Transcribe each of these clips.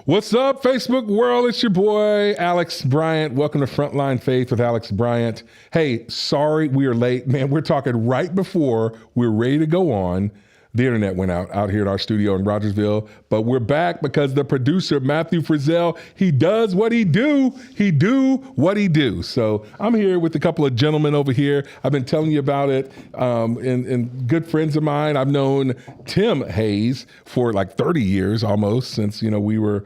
What's up, Facebook world? It's your boy, Alex Bryant. Welcome to Frontline Faith with Alex Bryant. Hey, sorry we are late. Man, we're talking right before we're ready to go on. The internet went out here in our studio in Rogersville, but we're back because the producer, Matthew Frizzell, he does what he do. He do what he do. So I'm here with a couple of gentlemen over here. I've been telling you about it, and good friends of mine. I've known Tim Hayes for like 30 years almost, since, we were,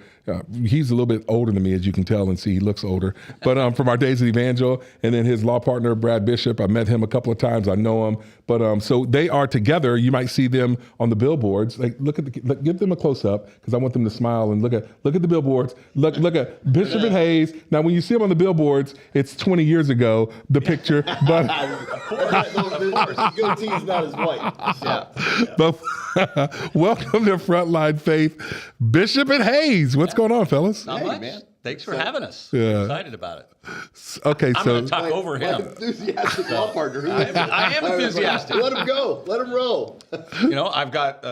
he's a little bit older than me, as you can tell and see, he looks older. But from our days at Evangel, and then his law partner, Brad Bishop, I met him a couple of times. I know him. But so they are together. You might see them on the billboards. Like, give them a close up, because I want them to smile and look at the billboards. Look at Bishop and Hayes. Now, when you see them on the billboards, it's 20 years ago, the picture. But the goatee is not as white. Yeah. But welcome to Frontline Faith, Bishop and Hayes. What's going on, fellas? Not much, man. Thanks for having us. Yeah. I'm excited about it. Okay, I'm going to talk over him. Enthusiastic law partner. I am enthusiastic. Let him go. Let him roll. I've got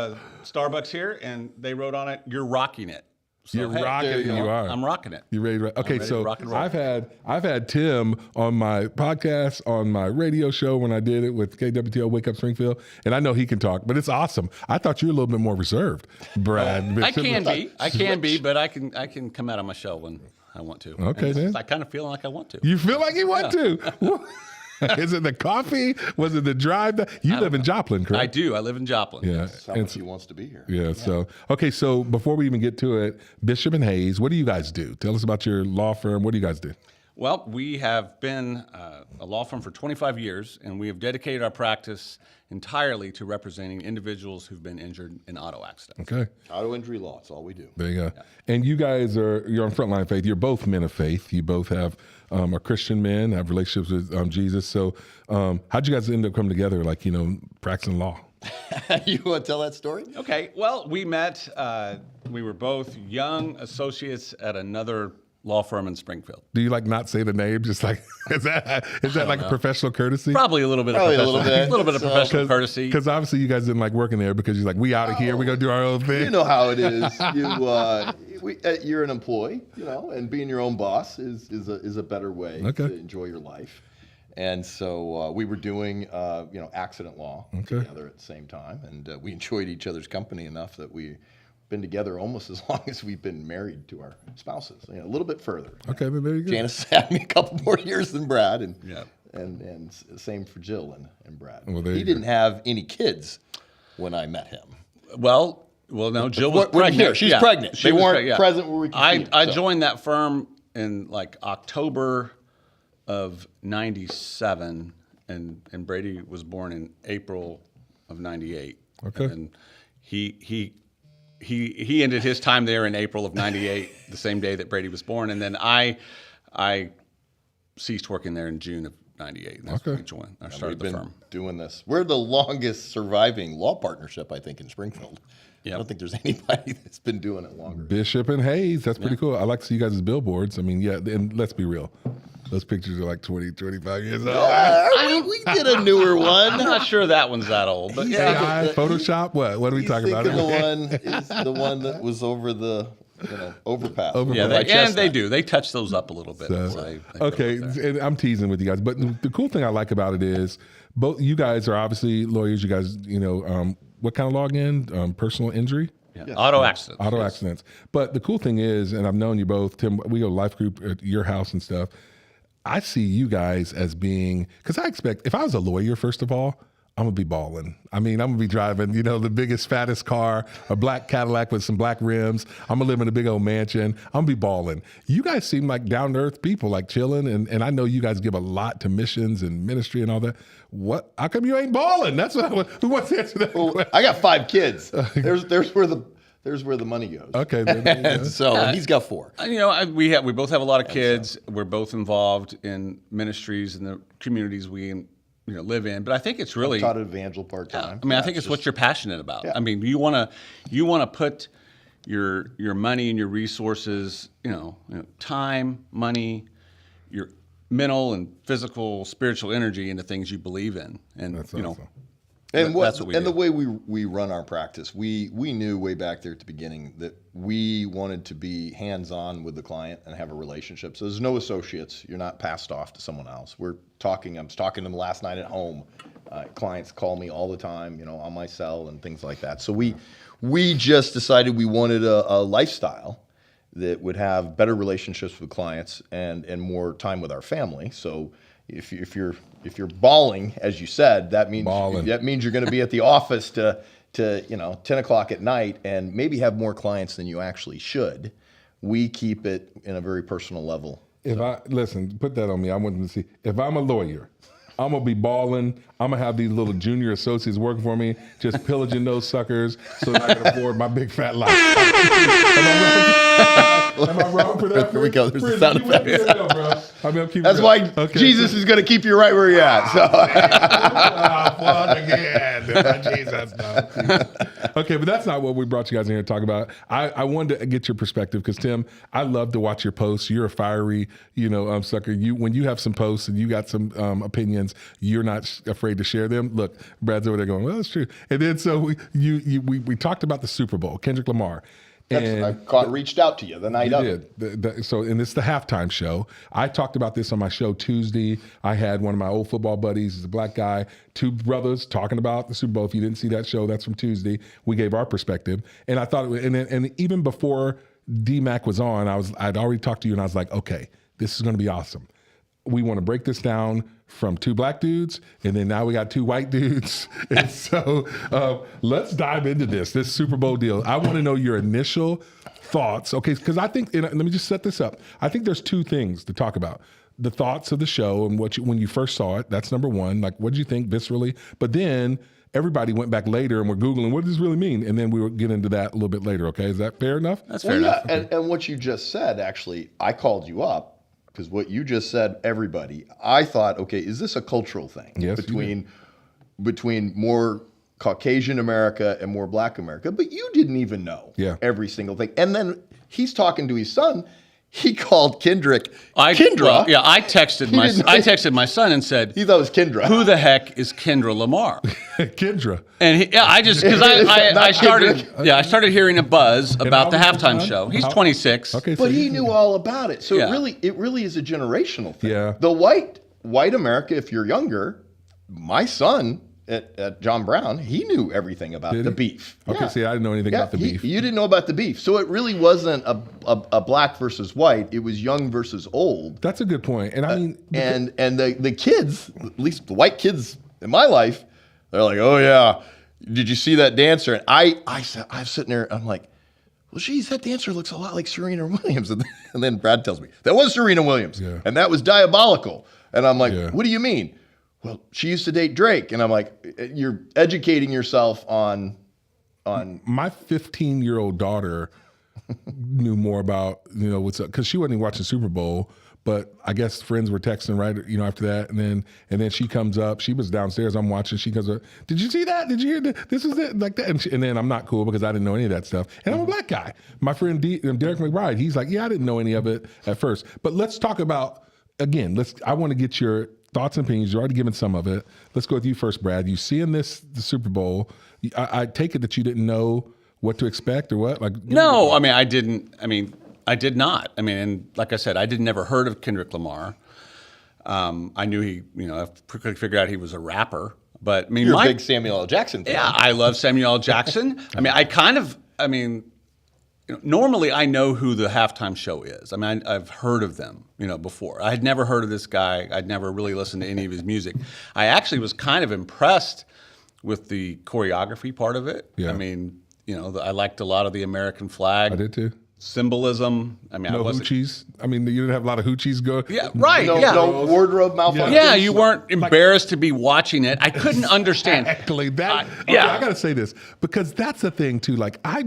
Starbucks here, and they wrote on it, "You're rocking it." So, You're rocking it. You are. I'm rocking it. You ready? Okay, so rock and roll. I've had Tim on my podcast, on my radio show when I did it with KWTO Wake Up Springfield, and I know he can talk, but it's awesome. I thought you were a little bit more reserved, Brad. I can be, but I can come out on my show when I want to. Okay, then. I kind of feel like I want to. You feel like you want to? Is it the coffee? Was it the drive? You live in Joplin, correct? I do. I live in Joplin. Yeah. How much he wants to be here. Yeah. So, okay. So before we even get to it, Bishop and Hayes, what do you guys do? Tell us about your law firm. What do you guys do? Well, we have been a law firm for 25 years, and we have dedicated our practice entirely to representing individuals who've been injured in auto accidents. Okay. Auto injury law, that's all we do. There you go. Yeah. And you guys you're on Frontline Faith. You're both men of faith. You both are Christian men, have relationships with Jesus. So how'd you guys end up coming together, practicing law? You want to tell that story? Okay. Well, we met, we were both young associates at another law firm in Springfield. Do you not say the name? Just is that like a professional courtesy? Probably a little bit of professional courtesy. Because obviously you guys didn't like working there because you're like, we out of here, we're gonna do our own thing. You know how it is. You're an employee, and being your own boss is a better way to enjoy your life. And so we were doing accident law together at the same time, and we enjoyed each other's company enough that we been together almost as long as we've been married to our spouses, a little bit further. Okay, then there you go. Janice had me a couple more years than Brad, and same for Jill and Brad. Well, he didn't have any kids when I met him. Well, no, Jill was pregnant. Here, she's pregnant. They weren't present where we could I joined that firm in October of '97, and Brady was born in April of '98. Okay. And he ended his time there in April of '98, the same day that Brady was born, and then I ceased working there in June of '98. That's when we joined. I started the firm. Doing this. We're the longest surviving law partnership, I think, in Springfield. Yep. I don't think there's anybody that's been doing it longer. Bishop and Hayes, that's pretty cool. I like to see you guys as billboards. I mean, and let's be real. Those pictures are 20, 25 years old. We did a newer one. I'm not sure that one's that old, but AI, Photoshop, what are we talking about? The one is the one that was over the overpass. They do. They touch those up a little bit. And I'm teasing with you guys, but the cool thing I like about it is both you guys are obviously lawyers. You guys, what kind of law again? Personal injury? Yeah. Yes. Auto accidents. Auto accidents. But the cool thing is, and I've known you both, Tim, we go to life group at your house and stuff. I see you guys as being, because I expect, if I was a lawyer, first of all, I'm going to be balling. I mean, I'm going to be driving, the biggest, fattest car, a black Cadillac with some black rims. I'm going to live in a big old mansion. I'm going to be balling. You guys seem like down-to-earth people, chilling, and I know you guys give a lot to missions and ministry and all that. What? How come you ain't balling? That's who wants to answer that question? I got 5 kids. There's where the money goes. Okay. So he's got 4. We both have a lot of kids. We're both involved in ministries in the communities we live in, but I think it's really taught at Evangel part-time. I think it's what you're passionate about. Yeah. I mean, you want to put your money and your resources, time, money, your mental and physical, spiritual energy into things you believe in, and That's awesome. And that's what we do. the way we run our practice, we knew way back there at the beginning that we wanted to be hands-on with the client and have a relationship. So there's no associates. You're not passed off to someone else. I was talking to them last night at home. Clients call me all the time, on my cell and things like that. So we just decided we wanted a lifestyle that would have better relationships with clients and more time with our family. So if you're balling, as you said, that means you're going to be at the office to 10 o'clock at night and maybe have more clients than you actually should. We keep it in a very personal level. Put that on me. I want them to see. If I'm a lawyer, I'm going to be balling. I'm going to have these little junior associates working for me, just pillaging those suckers so that I can afford my big fat life. Am I wrong for that? Here we go. There's the sound effects. That's why Okay. Jesus is going to keep you right where you're at. So. Jesus, no. Okay, but that's not what we brought you guys in here to talk about. I wanted to get your perspective because, Tim, I love to watch your posts. You're a fiery, sucker. When you have some posts and you got some opinions, you're not afraid to share them. Look, Brad's over there going, well, that's true. And then so we talked about the Super Bowl, Kendrick Lamar. I reached out to you the night of it. And it's the halftime show. I talked about this on my show Tuesday. I had one of my old football buddies, he's a black guy, two brothers talking about the Super Bowl. If you didn't see that show, that's from Tuesday. We gave our perspective. And I thought, and even before D-Mac was on, I'd already talked to you and I was like, okay, this is going to be awesome. We want to break this down from two black dudes, and then now we got two white dudes. And so let's dive into this Super Bowl deal. I want to know your initial thoughts. Okay, because I think, let me just set this up. I think there's two things to talk about. The thoughts of the show and when you first saw it, that's number one. Like, what did you think viscerally? But then everybody went back later and we're Googling, what does this really mean? And then we will get into that a little bit later, okay? Is that fair enough? That's fair enough. Yeah. And what you just said, actually, I called you up. Because what you just said, everybody, I thought, okay, is this a cultural thing between more Caucasian America and more Black America? But you didn't even know every single thing. And then he's talking to his son. He called Kendrick Kendra. Well, I texted my son and said, he thought it was Kendra. Who the heck is Kendra Lamar? Kendra. And I started hearing a buzz about the halftime show. He's 26. Okay, but he knew all about it. So it really is a generational thing. Yeah. The white America, if you're younger, my son at John Brown, he knew everything about the beef. Okay, see, I didn't know anything about the beef. You didn't know about the beef. So it really wasn't a black versus white. It was young versus old. That's a good point. And I mean... and the kids, at least the white kids in my life, they're like, oh, yeah, did you see that dancer? And I'm sitting there, I'm like, well, geez, that dancer looks a lot like Serena Williams. And then Brad tells me, that was Serena Williams. Yeah. And that was diabolical. And I'm like, what do you mean? Well, she used to date Drake. And I'm like, you're educating yourself on... My 15-year-old daughter knew more about, what's up. Because she wasn't even watching Super Bowl. But I guess friends were texting right, after that. And then she comes up. She was downstairs. I'm watching. She comes up. Did you see that? Did you hear that? This is it. Like that. And then I'm not cool because I didn't know any of that stuff. And I'm a black guy. My friend Derek McBride, he's like, yeah, I didn't know any of it at first. But let's talk about, again, I want to get your thoughts and opinions. You've already given some of it. Let's go with you first, Brad. You seeing the Super Bowl. I take it that you didn't know what to expect or what? No, I didn't. I did not. And like I said, I never heard of Kendrick Lamar. I knew he, I quickly figured out he was a rapper. But you're a big Samuel L. Jackson fan. Yeah, I love Samuel L. Jackson. Normally I know who the halftime show is. I've heard of them, before. I had never heard of this guy. I'd never really listened to any of his music. I actually was kind of impressed with the choreography part of it. Yeah. I liked a lot of the American flag. I did too. Symbolism. No hoochies. You didn't have a lot of hoochies go. Yeah, right. No wardrobe malfunction. Yeah, you weren't embarrassed to be watching it. I couldn't understand. Exactly that. I got to say this because that's the thing too. I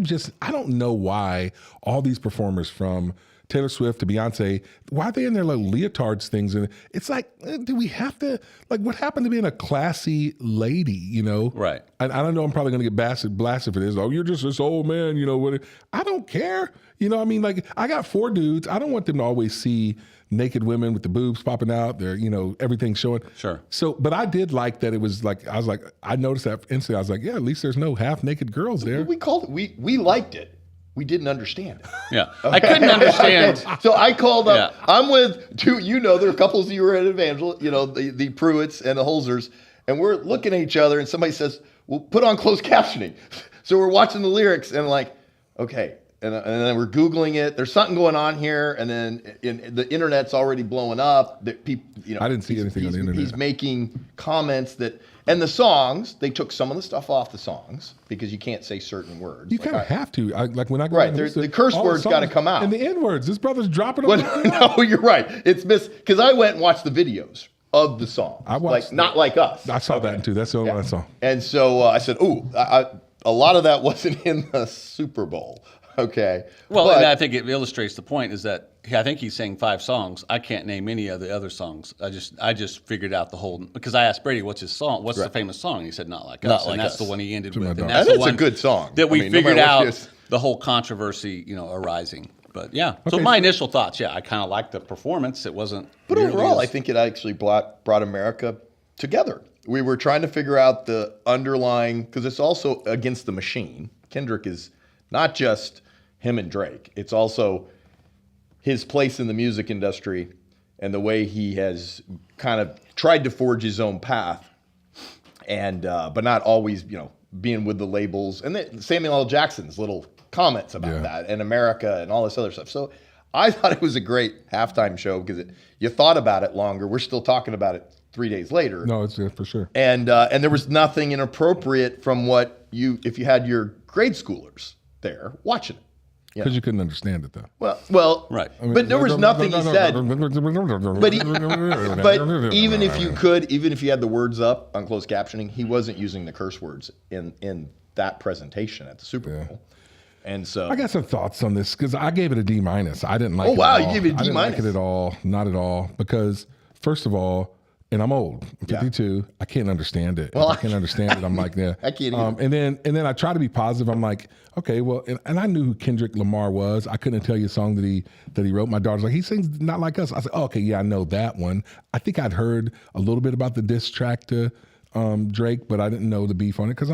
don't know why all these performers from Taylor Swift to Beyonce, why are they in their little leotards things? And it's like, do we have to, like, what happened to being a classy lady, you know? Right. I don't know, I'm probably going to get blasted for this. Oh, you're just this old man, you know what? I don't care. You know, I mean, like, I got 4 dudes. I don't want them to always see naked women with the boobs popping out. They're, you know, everything showing. Sure. So, but I did like that it was like, I noticed that instantly. I was like, yeah, at least there's no half naked girls there. We called it, we liked it. We didn't understand it. Yeah. I couldn't understand. So I called up, Yeah. I'm with two, you know, there are couples you were at Evangel, you know, the Pruitts and the Holzers, and we're looking at each other and somebody says, well, put on closed captioning. So we're watching the lyrics and like, okay. And then we're Googling it. There's something going on here. And then the internet's already blowing up. That people, you know, I didn't see anything on the internet. He's making comments that, and the songs, they took some of the stuff off the songs because you can't say certain words. You kind of have to. Like when I go Right, down the curse words got to come out. And the N words. This brother's dropping them. Well, no, you're right. It's because I went and watched the videos of the song. I watched not like us. I saw that too. That's the only one I saw. And so I said, a lot of that wasn't in the Super Bowl. Okay. Well, but, and I think it illustrates the point is that I think he's sang 5 songs. I can't name any of the other songs. I just figured out the whole, because I asked Brady, what's his song? What's the famous song? And he said, Not Like Us. Like and that's Us. the one he ended To my with. dog. And that's And the it's a one good song. that we I mean, no figured matter what out it is. the whole controversy, you know, arising. But yeah, so Okay. my initial thoughts, yeah, I kind of liked the performance. It wasn't. But nearly overall, I as- think it actually brought America together. We were trying to figure out the underlying, because it's also against the machine. Kendrick is not just him and Drake. It's also his place in the music industry and the way he has kind of tried to forge his own path, and but not always, you know, being with the labels. And then Samuel L. Jackson's little comments about that, and America and all this other stuff. So I thought it was a great halftime show because you thought about it longer. We're still talking about it 3 days later. No, it's for sure. And there was nothing inappropriate from what if you had your grade schoolers there watching it. Because you couldn't understand it, though. Well, Right. But there was nothing he said. But even if you could, even if you had the words up on closed captioning, he wasn't using the curse words in that presentation at the Super Bowl. And so I got some thoughts on this because I gave it a D-. I didn't like it. Oh, wow, at you all. gave it a I didn't like D-. it at all. Not at all. Because, first of all, and I'm old. I'm 52. I can't understand it. Well, I can't understand it. I'm like, yeah. I can't either. And then I try to be positive. I'm like, okay, well, and I knew who Kendrick Lamar was. I couldn't tell you a song that he wrote. My daughter's like, he sings Not Like Us. I said, oh, okay, yeah, I know that one. I think I'd heard a little bit about the diss track to Drake, but I didn't know the beef on it because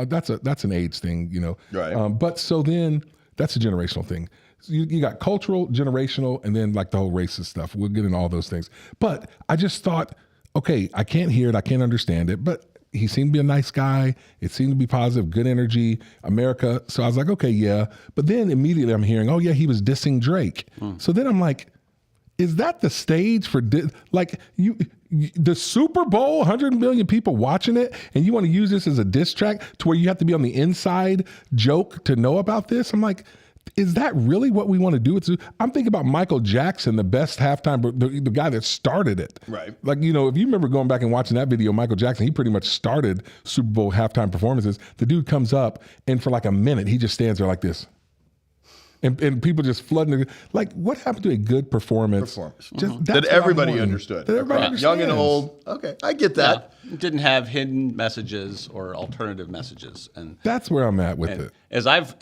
that's an age thing, you know. Right. But so then that's a generational thing. So you got cultural, generational, and then like the whole racist stuff. We'll get into all those things. But I just thought, okay, I can't hear it, I can't understand it, but he seemed to be a nice guy. It seemed to be positive, good energy, America. So I was like, okay, yeah. But then immediately I'm hearing, oh yeah, he was dissing Drake. So then I'm like, is that the stage for the Super Bowl, 100 million people watching it, and you want to use this as a diss track to where you have to be on the inside joke to know about this? I'm like, is that really what we want to do? I'm thinking about Michael Jackson, the best halftime, the guy that started it. Right. Like, you know, if you remember going back and watching that video, Michael Jackson, he pretty much started Super Bowl halftime performances. The dude comes up, and for like a minute, he just stands there like this. And people just flooding. Like, what happened to a good performance? Just, that everybody understood. That everybody Young and understands. old. Okay, I get that. Yeah. It didn't have hidden messages or alternative messages, and That's where I'm at with it. as I've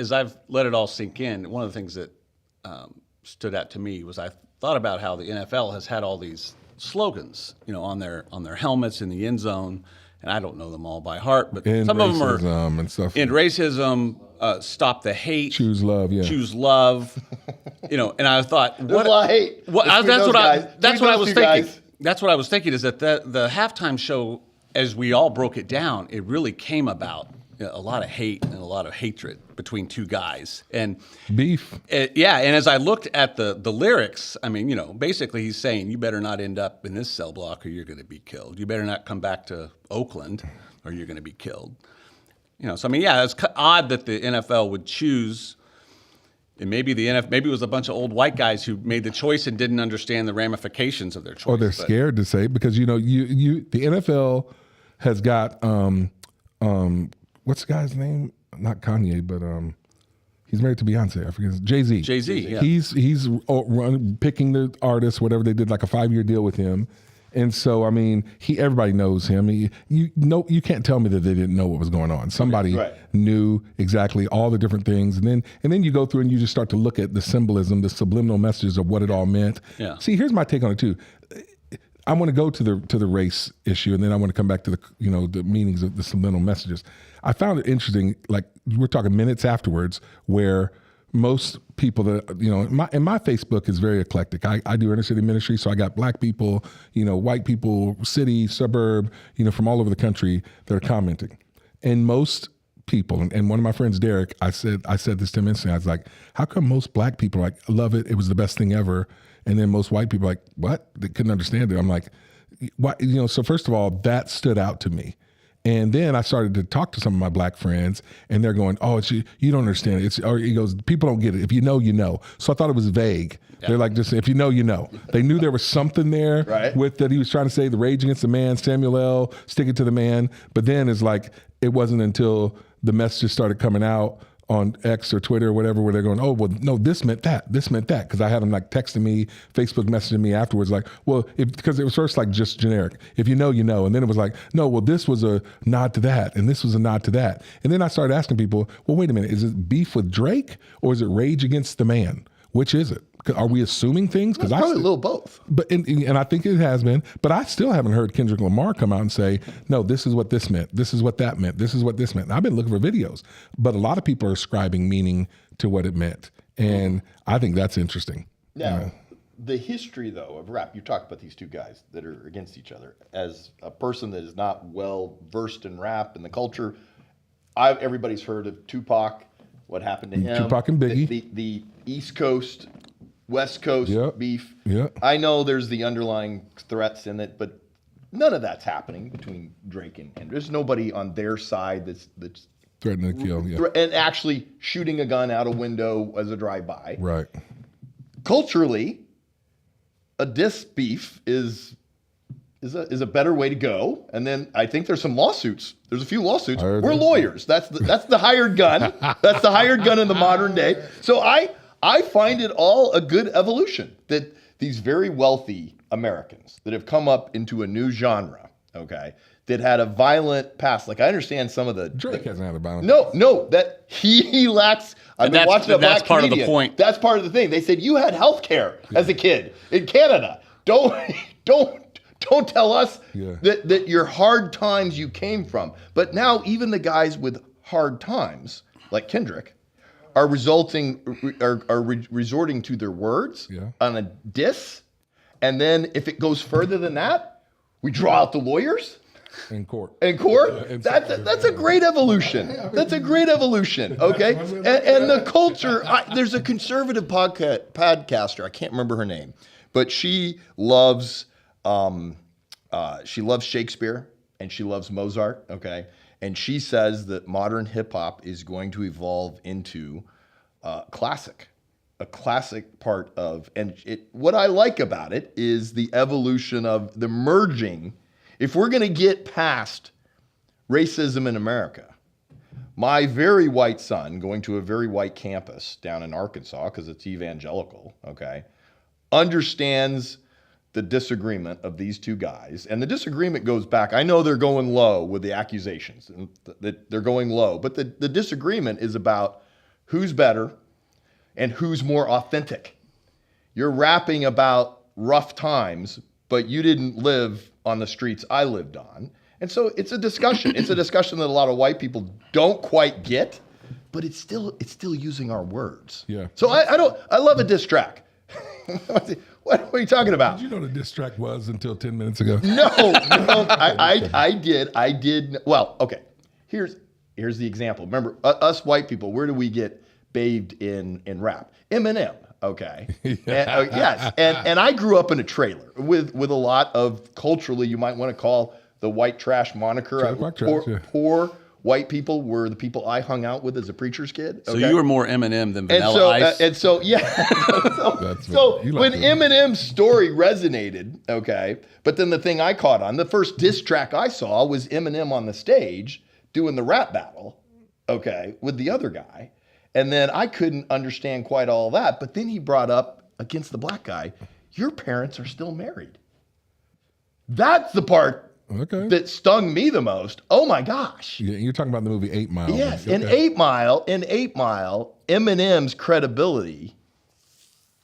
let it all sink in, one of the things that stood out to me was I thought about how the NFL has had all these slogans, you know, on their helmets in the end zone, and I don't know them all by heart, but And some of them are racism and stuff. end racism, stop the hate, Choose love, yeah. choose love, you know. And I thought, There's a lot of hate. that's Between what those I guys. that's Between what I those was two thinking. guys. That's what I was thinking is that the halftime show, as we all broke it down, it really came about a lot of hate and a lot of hatred between two guys. And Beef. yeah, and as I looked at the lyrics, I mean, you know, basically he's saying, you better not end up in this cell block or you're going to be killed. You better not come back to Oakland or you're going to be killed. You know, so I mean, yeah, it's odd that the NFL would choose, and maybe maybe it was a bunch of old white guys who made the choice and didn't understand the ramifications of their choice. Or they're scared to say, because, you know, the NFL has got, what's the guy's name? Not Kanye, but He's married to Beyonce. I forget. Jay-Z. Jay-Z, yeah. He's picking the artists, whatever. They did like a 5-year deal with him. And so, I mean, everybody knows him. You can't tell me that they didn't know what was going on. Somebody knew exactly all the different things. And then you go through and you just start to look at the symbolism, the subliminal messages of what it all meant. Yeah. See, here's my take on it too. I want to go to the race issue, and then I want to come back to the meanings of the subliminal messages. I found it interesting, like we're talking minutes afterwards, where most people that, and my Facebook is very eclectic. I do inner city ministry, so I got black people, white people, city, suburb, from all over the country that are commenting. And most people, and one of my friends, Derek, I said this to him instantly. I was like, how come most black people are like, love it, it was the best thing ever, and then most white people are like, what? They couldn't understand it. I'm like, what? So first of all, that stood out to me. And then I started to talk to some of my black friends, and they're going, "Oh, you don't understand it." Or he goes, "People don't get it. If you know, you know." So I thought it was vague. Yeah. They're like, just if you know, you know. They knew there was something there with that he was trying to say, the rage against the man, Samuel L., stick it to the man. But then it's like it wasn't until the messages started coming out on X or Twitter or whatever, where they're going, oh, well, no, this meant that. Because I had them like texting me, Facebook messaging me afterwards, like, well, because it was first like just generic. If you know, you know. And then it was like, no, well, this was a nod to that. And this was a nod to that. And then I started asking people, well, wait a minute, is it beef with Drake or is it rage against the man? Which is it? Are we assuming things? Because probably a little both. But and I think it has been. But I still haven't heard Kendrick Lamar come out and say, no, this is what this meant. This is what that meant. This is what this meant. And I've been looking for videos, but a lot of people are ascribing meaning to what it meant, and I think that's interesting. Now, the history though of rap. You talked about these two guys that are against each other. As a person that is not well versed in rap and the culture, everybody's heard of Tupac. What happened to him? Tupac and Biggie. The East Coast, West Coast beef. Yeah. I know there's the underlying threats in it, but none of that's happening between Drake and there's nobody on their side that's threatening to kill. And actually shooting a gun out a window as a drive-by. Right. Culturally, a diss beef is a better way to go. And then I think there's some lawsuits. There's a few lawsuits. We're lawyers. That's the hired gun. That's the hired gun in the modern day. So I find it all a good evolution that these very wealthy Americans that have come up into a new genre, okay, that had a violent past. Like I understand some of the Drake hasn't had a violent. No, that he lacks. I've been watching a black part comedian. Of the point. That's part of the thing. They said you had health care as a kid in Canada. Don't tell us that your hard times you came from. But now even the guys with hard times, like Kendrick, are resorting to their words on a diss. And then if it goes further than that, we draw out the lawyers. In court. That's a great evolution. That's a great evolution. Okay. And the culture, there's a conservative podcaster. I can't remember her name, but she loves Shakespeare and she loves Mozart. Okay. And she says that modern hip hop is going to evolve into a classic part of, what I like about it is the evolution of the merging. If we're going to get past racism in America, my very white son going to a very white campus down in Arkansas, because it's evangelical, okay, understands the disagreement of these two guys. And the disagreement goes back. I know they're going low with the accusations. And they're going low. But the disagreement is about who's better and who's more authentic. You're rapping about rough times, but you didn't live on the streets I lived on. And so it's a discussion. It's a discussion that a lot of white people don't quite get, but it's still using our words. Yeah. So I love a diss track. What are you talking about? Did you know what a diss track was until 10 minutes ago? No, I did. Well, okay. Here's the example. Remember, us white people, where do we get bathed in rap? Eminem, okay. Yes, and I grew up in a trailer with a lot of, culturally, you might want to call the white trash moniker. Poor white people were the people I hung out with as a preacher's kid. Okay? So you were more Eminem than Vanilla Ice? And so when Eminem's story resonated, okay, but then the thing I caught on, the first diss track I saw was Eminem on the stage doing the rap battle, okay, with the other guy. And then I couldn't understand quite all that. But then he brought up against the black guy, your parents are still married. That's the part that stung me the most. Oh my gosh. Yeah, you're talking about the movie 8 Mile. Yes, in 8 Mile, Eminem's credibility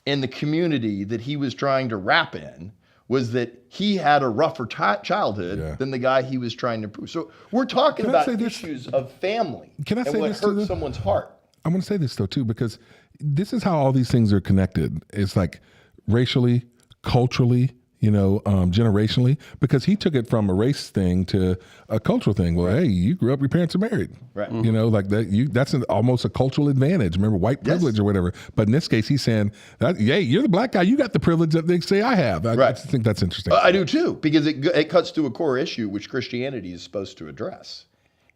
in the community that he was trying to rap in was that he had a rougher childhood than the guy he was trying to prove. So we're talking about issues of family and what hurts someone's heart. I want to say this though too, because this is how all these things are connected. It's like racially, culturally, generationally, because he took it from a race thing to a cultural thing. Well, hey, you grew up, your parents are married. Right. Like that. That's almost a cultural advantage. Remember, white privilege or whatever. But in this case, he's saying that, you're the black guy. You got the privilege that they say I have. I just think that's interesting. I do too, because it cuts to a core issue which Christianity is supposed to address.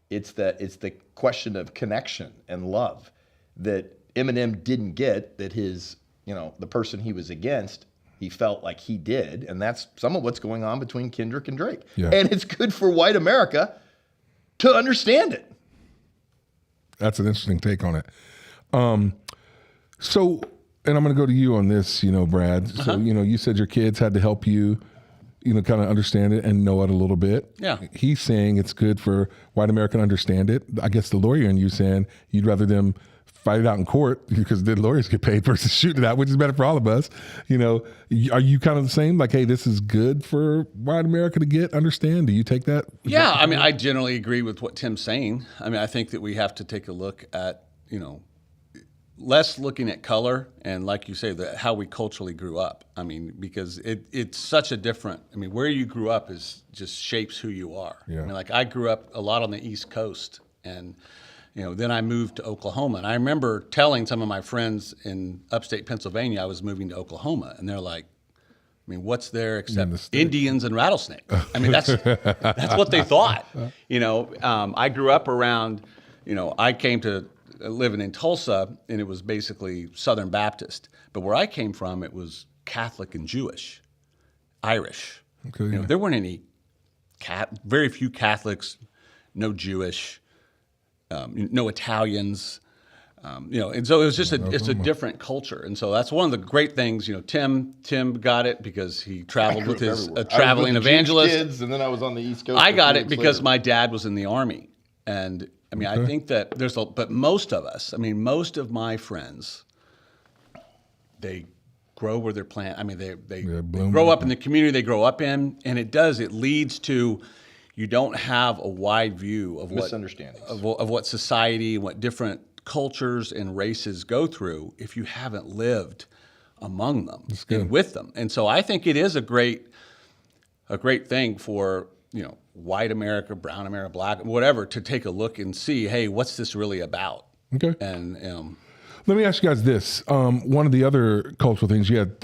It's the question of connection and love that Eminem didn't get, that his, the person he was against, he felt like he did. And that's some of what's going on between Kendrick and Drake. Yeah. And it's good for white America to understand it. That's an interesting take on it. So, and I'm going to go to you on this, Brad. So, you said your kids had to help you, kind of understand it and know it a little bit. Yeah. He's saying it's good for white America to understand it. I guess the lawyer in you saying you'd rather them fight it out in court because the lawyers get paid versus shooting it out, which is better for all of us. Are you kind of the same? Like, hey, this is good for white America to understand? Do you take that? Yeah, I mean, I generally agree with what Tim's saying. I mean, I think that we have to take a look at, less looking at color and, like you say, how we culturally grew up. I mean, because it's such a different, where you grew up is just shapes who you are. Yeah. I mean, like I grew up a lot on the East Coast, and then I moved to Oklahoma. And I remember telling some of my friends in upstate Pennsylvania I was moving to Oklahoma. And they're like, what's there except Indians and rattlesnakes? I mean, that's what they thought. I grew up around, I came to living in Tulsa, and it was basically Southern Baptist. But where I came from, it was Catholic and Jewish, Irish. Okay, there weren't any, very few Catholics, no Jewish. No Italians, and so it was just it's a different culture, and so that's one of the great things. Tim got it because he traveled with his traveling evangelist. Kids, and then I was on the East Coast. I got it because my dad was in the Army, and I think that but most of us, most of my friends, they grow where they're planted. They grow up in the community they grow up in, and it leads to. You don't have a wide view of what society and what different cultures and races go through if you haven't lived among them and with them. And so I think it is a great thing for white America, brown America, black, whatever, to take a look and see, hey, what's this really about? Okay. And let me ask you guys this: one of the other cultural things you had,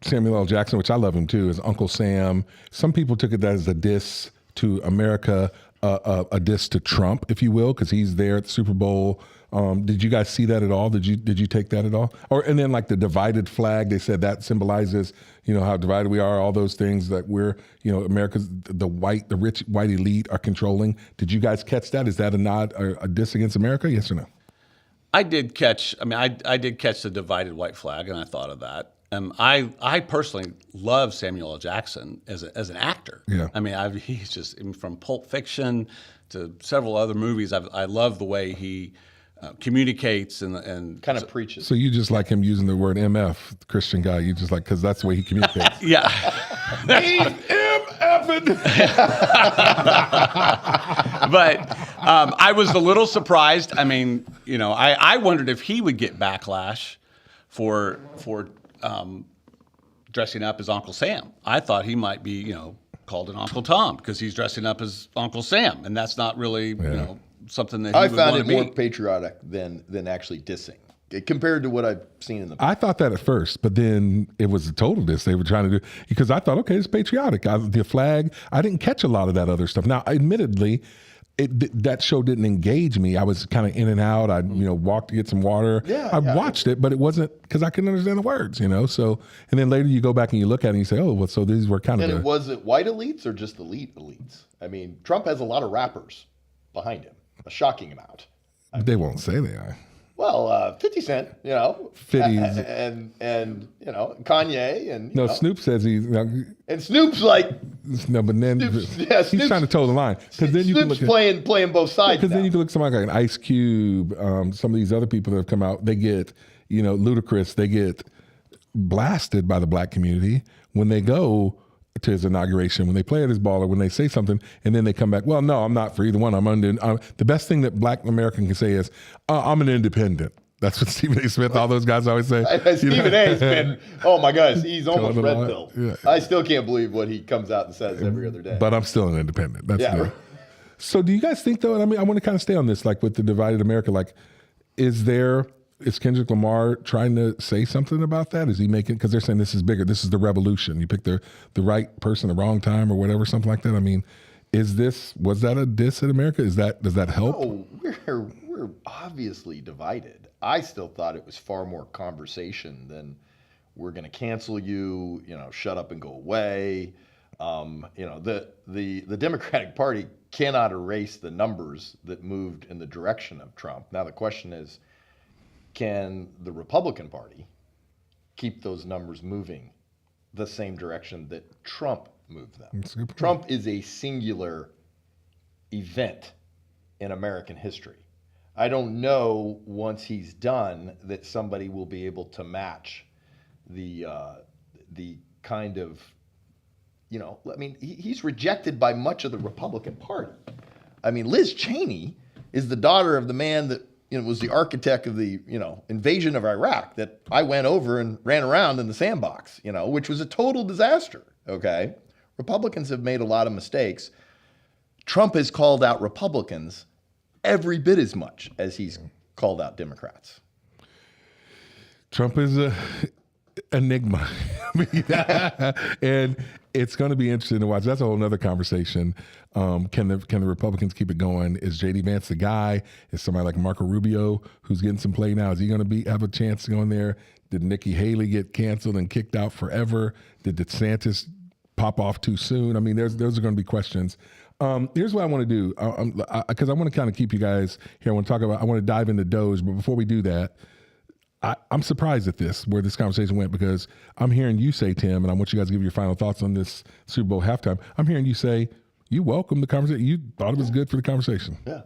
Samuel L. Jackson, which I love him too, is Uncle Sam. Some people took it as a diss to America, a diss to Trump, if you will, because he's there at the Super Bowl. Did you guys see that at all? Did you take that at all? And then like the divided flag, they said that symbolizes, how divided we are, all those things that we're, America's the rich white elite are controlling. Did you guys catch that? Is that a nod or a diss against America? Yes or no? I did catch the divided white flag, and I thought of that. I personally love Samuel L. Jackson as an actor. Yeah. He's just from Pulp Fiction to several other movies. I love the way he communicates and kind of preaches. So you just like him using the word MF, Christian guy. You just like because that's the way he communicates. Yeah. He's MFing. But I was a little surprised. I wondered if he would get backlash for dressing up as Uncle Sam. I thought he might be, called an Uncle Tom because he's dressing up as Uncle Sam, and that's not really, something that he would want to be. I found it more patriotic than actually dissing compared to what I've seen in the past. I thought that at first, but then it was a total diss they were trying to do because I thought, okay, it's patriotic. The flag, I didn't catch a lot of that other stuff. Now, admittedly, that show didn't engage me. I was kind of in and out. I'd walk to get some water. I watched it, but it wasn't because I couldn't understand the words. So and then later you go back and you look at it and you say, oh, well, so these were kind of. And was it white elites or just elite elites? Trump has a lot of rappers behind him, a shocking amount. They won't say they are. Well, 50 Cent, 50 and Kanye, and no, Snoop says he's and Snoop's like no, but then he's trying to toe the line because then you Snoop's can look playing both sides. Because then you can look at somebody like an Ice Cube, some of these other people that have come out. They get Ludacris. They get blasted by the black community when they go to his inauguration, when they play at his ball, or when they say something, and then they come back. Well, no, I'm not for either one. The best thing that black American can say is, I'm an independent. That's what Stephen A. Smith, all those guys always say. Stephen A. has been, oh my gosh, he's almost red pill. Yeah. I still can't believe what he comes out and says every other day. But I'm still an independent. That's yeah. Right. So do you guys think, though, and I want to kind of stay on this, like with the divided America, like, is Kendrick Lamar trying to say something about that? Is he making, because they're saying this is bigger, this is the revolution. You picked the right person at the wrong time or whatever, something like that. I mean, was that a diss at America? Does that help? No, we're obviously divided. I still thought it was far more conversation than we're going to cancel you, shut up and go away. The Democratic Party cannot erase the numbers that moved in the direction of Trump. Now the question is, can the Republican Party keep those numbers moving the same direction that Trump moved them? Trump is a singular event in American history. I don't know once he's done that somebody will be able to match the kind of, he's rejected by much of the Republican Party. I mean, Liz Cheney is the daughter of the man that was the architect of the, invasion of Iraq that I went over and ran around in the sandbox, which was a total disaster, okay? Republicans have made a lot of mistakes. Trump has called out Republicans every bit as much as he's called out Democrats. Trump is a enigma. And it's going to be interesting to watch. That's a whole nother conversation. Can the Republicans keep it going? Is J.D. Vance the guy? Is somebody like Marco Rubio, who's getting some play now, is he going to have a chance to go in there? Did Nikki Haley get canceled and kicked out forever? Did DeSantis pop off too soon? I mean, those are going to be questions. Here's what I want to do, because I want to kind of keep you guys here. I want to dive into Doge, but before we do that, I'm surprised at where this conversation went, because I'm hearing you say, Tim, and I want you guys to give your final thoughts on this Super Bowl halftime. I'm hearing you say you welcomed the conversation. You thought it was good for the conversation. Yeah,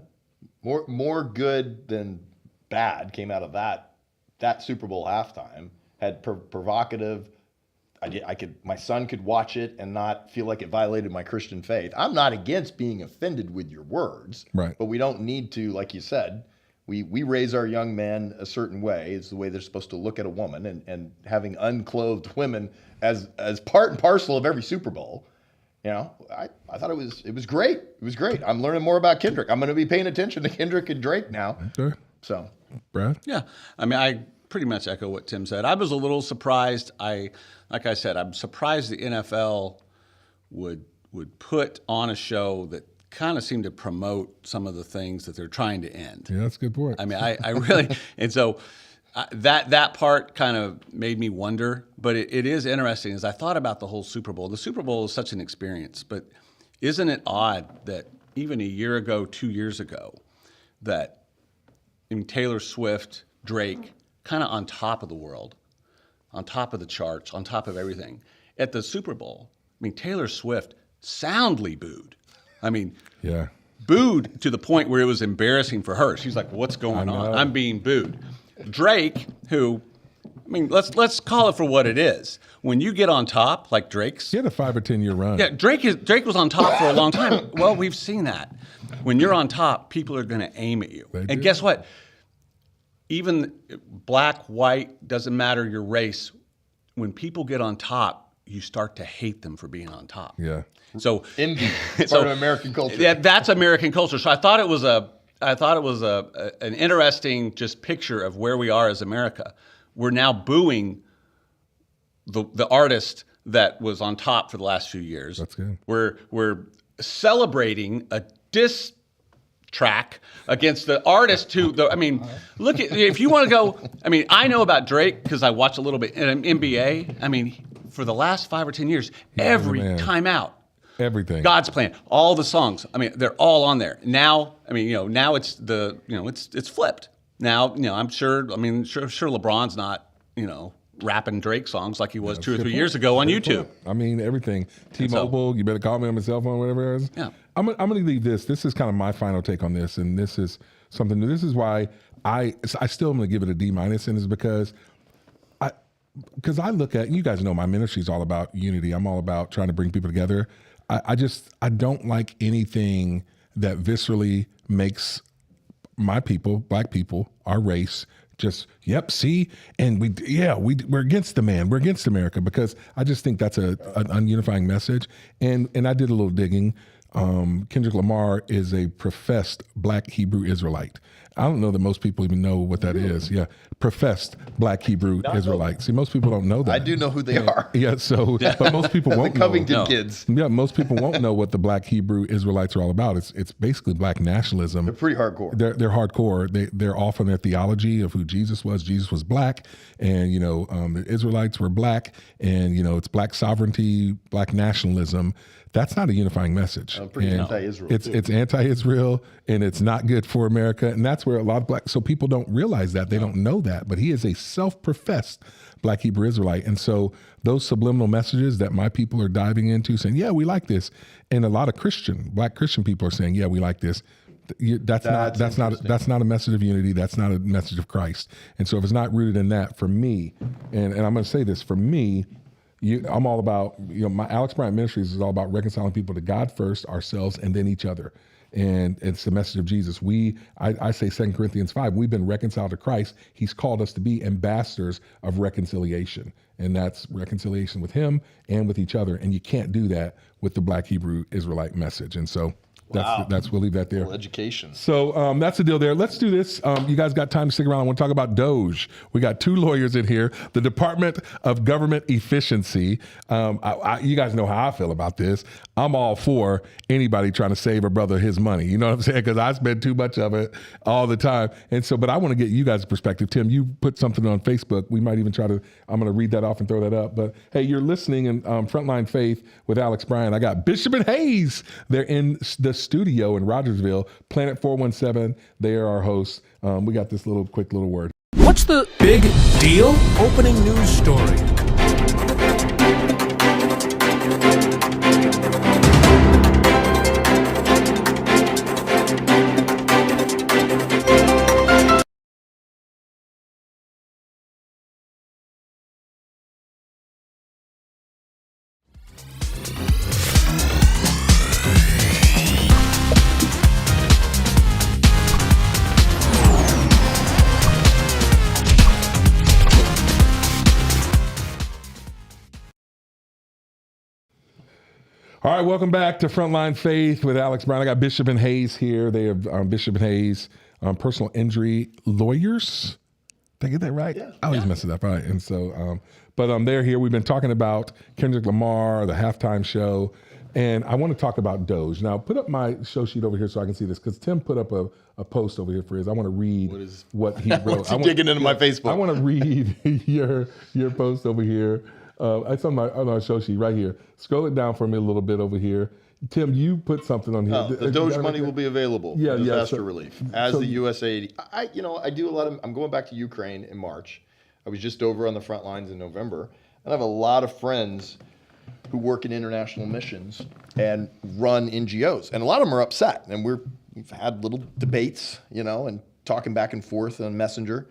more good than bad came out of that Super Bowl halftime. Had provocative. My son could watch it and not feel like it violated my Christian faith. I'm not against being offended with your words, right? But we don't need to, like you said. We raise our young men a certain way. It's the way they're supposed to look at a woman, and having unclothed women as part and parcel of every Super Bowl. I thought it was great. It was great. I'm learning more about Kendrick. I'm going to be paying attention to Kendrick and Drake now. Okay. So, Brad? Yeah. I mean, I pretty much echo what Tim said. I was a little surprised. Like I said, I'm surprised the NFL would put on a show that kind of seem to promote some of the things that they're trying to end. Yeah, that's a good point. I mean, I really, and so that part kind of made me wonder, but it is interesting as I thought about the whole Super Bowl. The Super Bowl is such an experience, but isn't it odd that even a year ago, 2 years ago, that Taylor Swift, Drake, kind of on top of the world, on top of the charts, on top of everything. At the Super Bowl, Taylor Swift soundly booed. Yeah. Booed to the point where it was embarrassing for her. She's like, what's going on? I'm being booed. Drake, who, let's call it for what it is. When you get on top, like Drake's. He had a 5 or 10 year run. Yeah, Drake was on top for a long time. Well, we've seen that. When you're on top, people are going to aim at you. And guess what? Even black, white, doesn't matter your race. When people get on top, you start to hate them for being on top. Yeah. So envy, part of American culture. Yeah, that's American culture. So I thought it was an interesting just picture of where we are as America. We're now booing the artist that was on top for the last few years. That's good. We're celebrating a diss track against the artist who, look at, if you want to go, I know about Drake because I watch a little bit in NBA. For the last 5 or 10 years, every time out, everything, God's Plan, all the songs, they're all on there. Now, now it's it's flipped. Now, I'm sure. I mean, sure LeBron's not, rapping Drake songs like he was 2 or 3 years ago on YouTube. I mean, everything. T-Mobile, you better call me on my cell phone, whatever it is. Yeah. I'm going to leave this. This is kind of my final take on this, and this is something new. This is why I still am going to give it a D-, and is because I look at, you guys know my ministry is all about unity. I'm all about trying to bring people together. I don't like anything that viscerally makes my people, black people, our race, just, yep, see, and we're against the man, we're against America, because I just think that's an ununifying message. And I did a little digging. Kendrick Lamar is a professed Black Hebrew Israelite. I don't know that most people even know what that is. Yeah, professed Black Hebrew Israelite. See, most people don't know that. I do know who they are. Yeah, so, but most people won't the Covington know. kids. Yeah, most people won't know what the Black Hebrew Israelites are all about. It's basically Black nationalism. They're pretty hardcore. They're hardcore. They're off on their theology of who Jesus was. Jesus was Black, and the Israelites were Black, and it's Black sovereignty, Black nationalism. That's not a unifying message. Pretty anti-Israel. It's anti-Israel, and it's not good for America. And that's where a lot of so people don't realize that. They don't know that. But he is a self-professed Black Hebrew Israelite. And so those subliminal messages that my people are diving into, saying, yeah, we like this. And a lot of Black Christian people are saying, yeah, we like this. That's not a message of unity. That's not a message of Christ. And so if it's not rooted in that, for me, and I'm going to say this, for me, I'm all about, my Alex Bryant Ministries is all about reconciling people to God first, ourselves, and then each other. And it's the message of Jesus. I say 2 Corinthians 5, we've been reconciled to Christ. He's called us to be ambassadors of reconciliation. And that's reconciliation with him and with each other. And you can't do that with the Black Hebrew Israelite message. And so we'll leave that there. Well, education. So that's the deal there. Let's do this. You guys got time to stick around. I want to talk about Doge. We got 2 lawyers in here. The Department of Government Efficiency. You guys know how I feel about this. I'm all for anybody trying to save a brother his money. You know what I'm saying? Because I spend too much of it all the time. And so, but I want to get you guys' perspective. Tim, you put something on Facebook. We might even I'm going to read that off and throw that up. But hey, you're listening in Frontline Faith with Alex Bryant. I got Bishop and Hayes. They're in the studio in Rogersville, Planet 417. They are our hosts. We got this quick little word. What's the big deal? Opening news story. All right, welcome back to Frontline Faith with Alex Bryant. I got Bishop and Hayes here. They are Bishop and Hayes, personal injury lawyers. Did I get that right? Yeah. I always mess it up. All right. And so, but they're here. We've been talking about Kendrick Lamar, the halftime show, and I want to talk about Doge. Now, put up my show sheet over here so I can see this, because Tim put up a post over here for his. I want to read what he wrote. What's he digging into my Facebook? I want to read your post over here. It's on my show sheet right here. Scroll it down for me a little bit over here. Tim, you put something on here. The Doge money will be available for disaster relief as the USAID. I do a lot of. I'm going back to Ukraine in March. I was just over on the front lines in November, and I have a lot of friends who work in international missions and run NGOs, and a lot of them are upset. And we've had little debates, and talking back and forth on Messenger.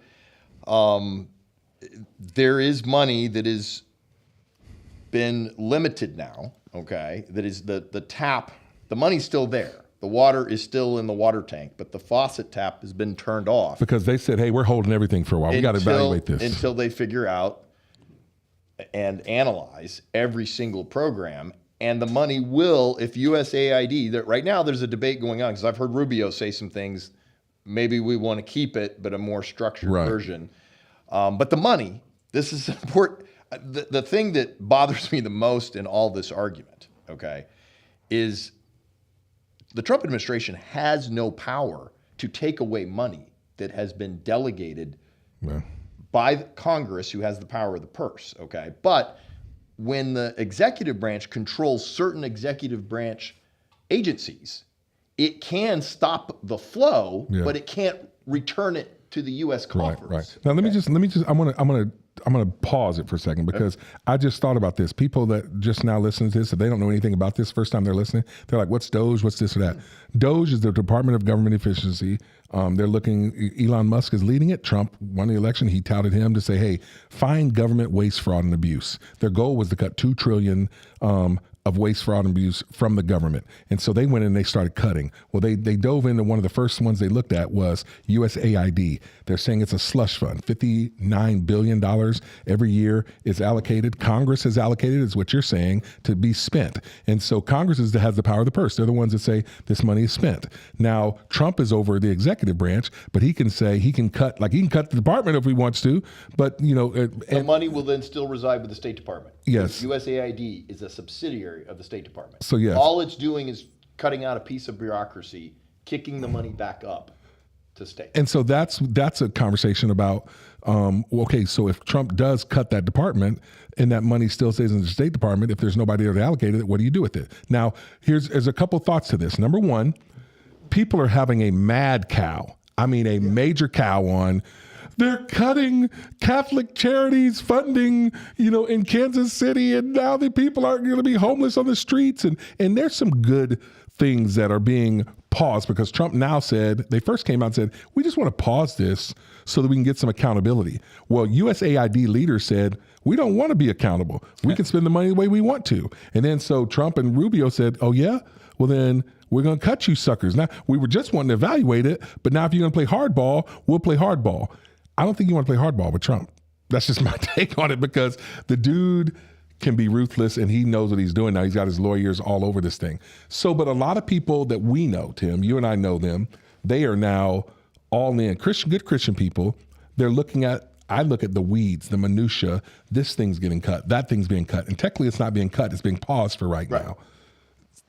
There is money that is been limited now, okay? That is the tap, the money's still there. The water is still in the water tank, but the faucet tap has been turned off. Because they said, hey, we're holding everything for a while. We got to evaluate this. Until they figure out and analyze every single program. And the money will, if USAID, that right now there's a debate going on, because I've heard Rubio say some things, maybe we want to keep it, but a more structured version. But the money, this is important. The thing that bothers me the most in all this argument, okay, is the Trump administration has no power to take away money that has been delegated by Congress, who has the power of the purse, okay? But when the executive branch controls certain executive branch agencies, it can stop the flow, but it can't return it to the U.S. coffers. Right. Now let me just. I'm gonna pause it for a second because I just thought about this. People that just now listen to this, if they don't know anything about this, first time they're listening, they're like, "What's Doge? What's this or that?" Doge is the Department of Government Efficiency. They're looking. Elon Musk is leading it. Trump won the election. He touted him to say, "Hey, find government waste, fraud, and abuse." Their goal was to cut $2 trillion of waste, fraud, and abuse from the government. And so they went in and they started cutting. Well, they dove into one of the first ones they looked at was USAID. They're saying it's a slush fund. $59 billion every year is allocated. Congress has allocated, is what you're saying, to be spent. And so Congress has the power of the purse. They're the ones that say this money is spent. Now, Trump is over the executive branch, but he can say he can cut the department if he wants to, but the money will then still reside with the State Department. Yes. USAID is a subsidiary of the State Department. So yes. All it's doing is cutting out a piece of bureaucracy, kicking the money back up to state. And so that's a conversation about, okay, so if Trump does cut that department and that money still stays in the State Department, if there's nobody there to allocate it, what do you do with it? Now, there's a couple thoughts to this. Number one, people are having a mad cow. I mean, a major cow on. They're cutting Catholic charities funding, in Kansas City, and now the people aren't going to be homeless on the streets. And there's some good things that are being paused because Trump now said, they first came out and said, we just want to pause this so that we can get some accountability. Well, USAID leaders said, we don't want to be accountable. We can spend the money the way we want to. And then so Trump and Rubio said, oh yeah? Well then, we're going to cut you suckers. Now, we were just wanting to evaluate it, but now if you're going to play hardball, we'll play hardball. I don't think you want to play hardball with Trump. That's just my take on it because the dude can be ruthless and he knows what he's doing now. He's got his lawyers all over this thing. So, but a lot of people that we know, Tim, you and I know them, they are now all in. Good Christian people, they're looking at, I look at the weeds, the minutia, this thing's getting cut, that thing's being cut. And technically it's not being cut, it's being paused for right now.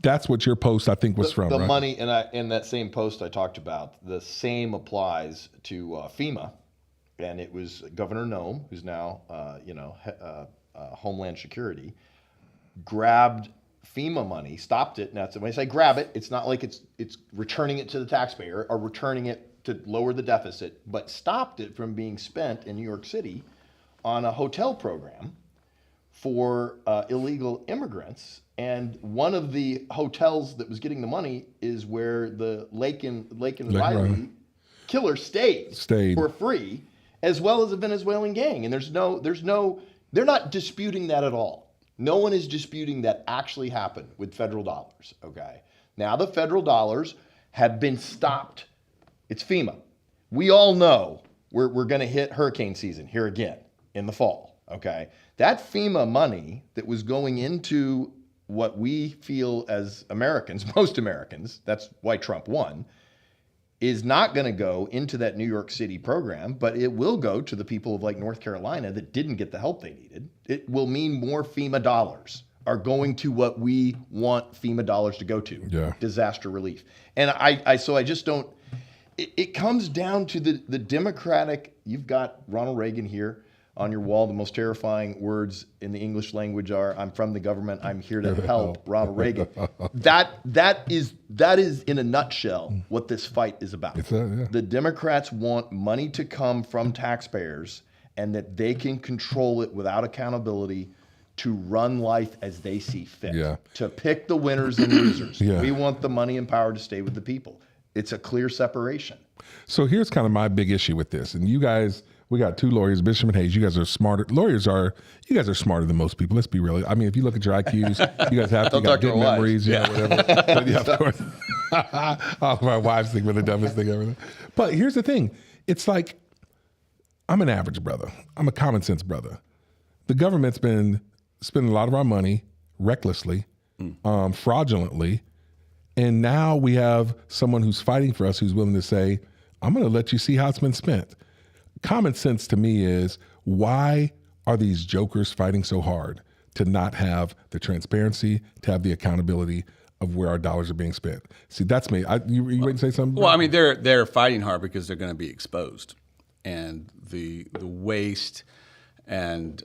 That's what your post, I think, was from, the right? money, in that same post I talked about, the same applies to FEMA. And it was Governor Noem, who's now, Homeland Security, grabbed FEMA money, stopped it. Now, when I say grab it, it's not like it's returning it to the taxpayer or returning it to lower the deficit, but stopped it from being spent in New York City on a hotel program for illegal immigrants. And one of the hotels that was getting the money is where the Lake and Riley killer stayed for free, as well as a Venezuelan gang. And they're not disputing that at all. No one is disputing that actually happened with federal dollars, okay? Now the federal dollars have been stopped. It's FEMA. We all know we're gonna hit hurricane season here again in the fall, okay? That FEMA money that was going into what we feel as Americans, most Americans, that's why Trump won, is not going to go into that New York City program, but it will go to the people of like North Carolina that didn't get the help they needed. It will mean more FEMA dollars are going to what we want FEMA dollars to go to, disaster relief. And I just don't, it comes down to the Democratic, you've got Ronald Reagan here on your wall. The most terrifying words in the English language are, I'm from the government, I'm here to help Ronald Reagan. That is in a nutshell what this fight is about. The Democrats want money to come from taxpayers and that they can control it without accountability to run life as they see fit, to pick the winners and losers. We want the money and power to stay with the people. It's a clear separation. So here's kind of my big issue with this. And you guys, we got two lawyers, Bishop and Hayes. You guys are smarter. You guys are smarter than most people. Let's be real. I mean, if you look at your IQs, you guys have got good memories, whatever. But yeah, of course. All of our wives think we're the dumbest thing ever. But here's the thing. It's like, I'm an average brother. I'm a common sense brother. The government's been spending a lot of our money recklessly, fraudulently. And now we have someone who's fighting for us who's willing to say, I'm going to let you see how it's been spent. Common sense to me is, why are these jokers fighting so hard to not have the transparency, to have the accountability of where our dollars are being spent? See, that's me. You waiting to say something? Well, I mean, they're fighting hard because they're going to be exposed, and the waste and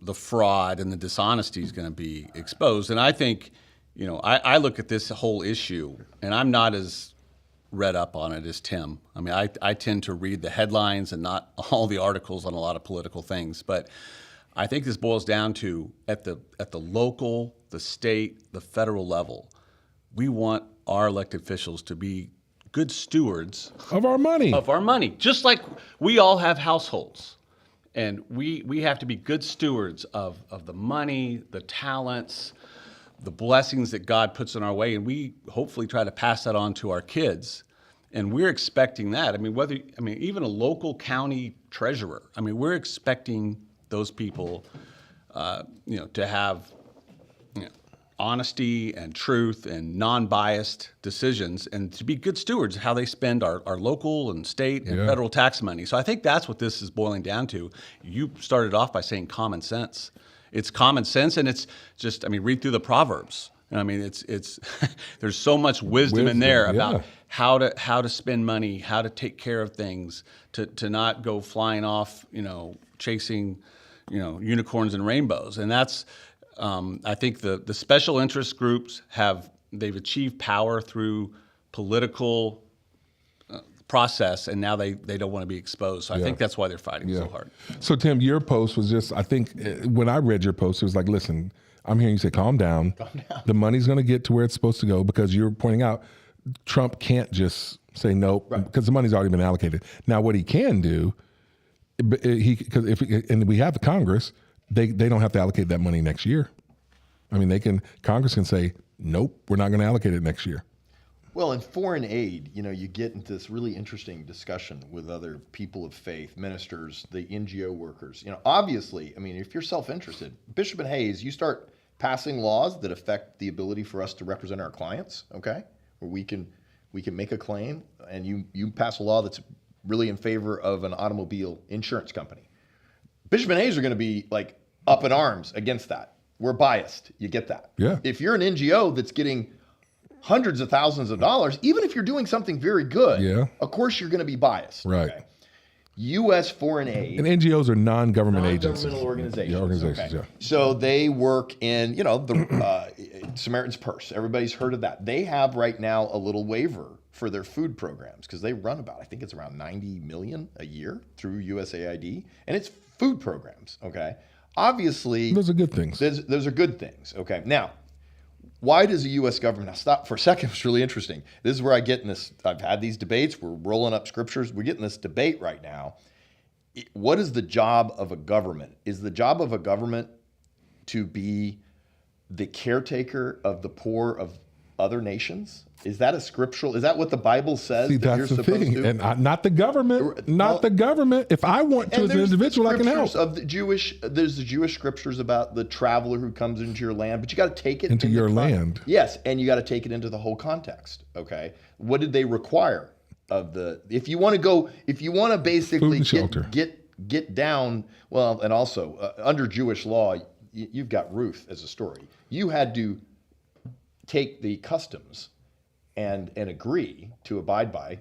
the fraud and the dishonesty is going to be exposed. And I think, I look at this whole issue, and I'm not as read up on it as Tim. I mean, I tend to read the headlines and not all the articles on a lot of political things. But I think this boils down to at the local, the state, the federal level, we want our elected officials to be good stewards of our money. Just like we all have households. And we have to be good stewards of the money, the talents, the blessings that God puts in our way, and we hopefully try to pass that on to our kids. And we're expecting that. I mean, even a local county treasurer. I mean, we're expecting those people, to have honesty and truth and non-biased decisions, and to be good stewards of how they spend our local and state and federal tax money. So I think that's what this is boiling down to. You started off by saying common sense. It's common sense, and it's just, read through the Proverbs. It's there's so much wisdom in there about how to spend money, how to take care of things, to not go flying off, chasing, unicorns and rainbows. And that's, I think the special interest groups they've achieved power through political process, and now they don't want to be exposed. So I think that's why they're fighting so hard. So Tim, your post was just, I think when I read your post, it was like, listen, I'm hearing you say, calm down. The money's going to get to where it's supposed to go, because you're pointing out Trump can't just say no, because the money's already been allocated. Now, what he can do, and we have the Congress, they don't have to allocate that money next year. Congress can say, nope, we're not going to allocate it next year. Well, in foreign aid, you get into this really interesting discussion with other people of faith, ministers, the NGO workers. Obviously, if you're self-interested, Bishop and Hayes, you start passing laws that affect the ability for us to represent our clients, okay? Where we can make a claim, and you pass a law that's really in favor of an automobile insurance company. Bishop and Hayes are going to be like up in arms against that. We're biased. You get that. Yeah. If you're an NGO that's getting hundreds of thousands of dollars, even if you're doing something very good, of course you're going to be biased. Right. Okay? U.S. foreign aid. And NGOs are non-government agencies. Non-governmental organizations. Okay. So they work in, the Samaritan's Purse. Everybody's heard of that. They have right now a little waiver for their food programs, because they run I think it's around 90 million a year through USAID, and it's food programs, okay? Obviously, those are good things. Those are good things, okay? Now, why does the U.S. government, now stop for a second, it's really interesting. This is where I get in this, I've had these debates, we're rolling up scriptures, we're getting this debate right now. What is the job of a government? Is the job of a government to be the caretaker of the poor of other nations? Is that is that what the Bible says? See, that's the thing, and not the government. The government. If I want to, as an individual, I can help. There's the Jewish scriptures about the traveler who comes into your land, but you got to take it into your land. Yes, and you got to take it into the whole context. Okay, what did they require of the? If you want to basically get down. Well, and also under Jewish law, you've got Ruth as a story. You had to take the customs and agree to abide by,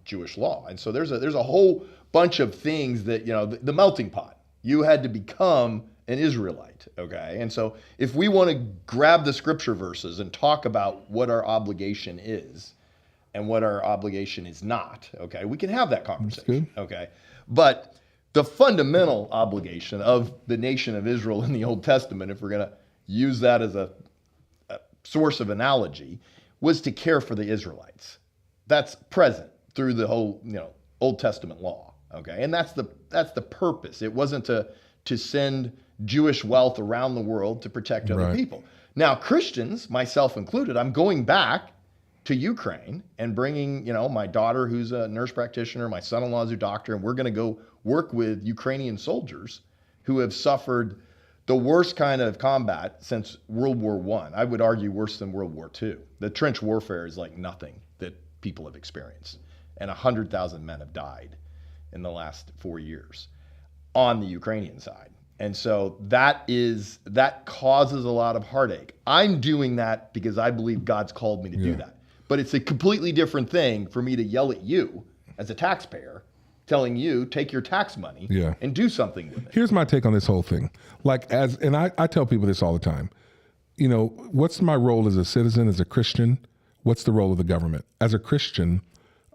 Jewish law. And so there's a whole bunch of things that, the melting pot. You had to become an Israelite, okay? And so if we want to grab the scripture verses and talk about what our obligation is and what our obligation is not, okay, we can have that conversation, okay? But the fundamental obligation of the nation of Israel in the Old Testament, if we're going to use that as a source of analogy, was to care for the Israelites. That's present through the whole, Old Testament law. Okay, and that's the purpose. It wasn't to send Jewish wealth around the world to protect other people. Now, Christians, myself included, I'm going back to Ukraine and bringing, my daughter who's a nurse practitioner, my son-in-law's a doctor, and we're going to go work with Ukrainian soldiers who have suffered the worst kind of combat since World War I. I would argue worse than World War II. The trench warfare is like nothing that people have experienced. And 100,000 men have died in the last 4 years on the Ukrainian side. And so that causes a lot of heartache. I'm doing that because I believe God's called me to do that. But it's a completely different thing for me to yell at you as a taxpayer, telling you, take your tax money and do something with it. Here's my take on this whole thing. And I tell people this all the time. What's my role as a citizen, as a Christian? What's the role of the government? As a Christian,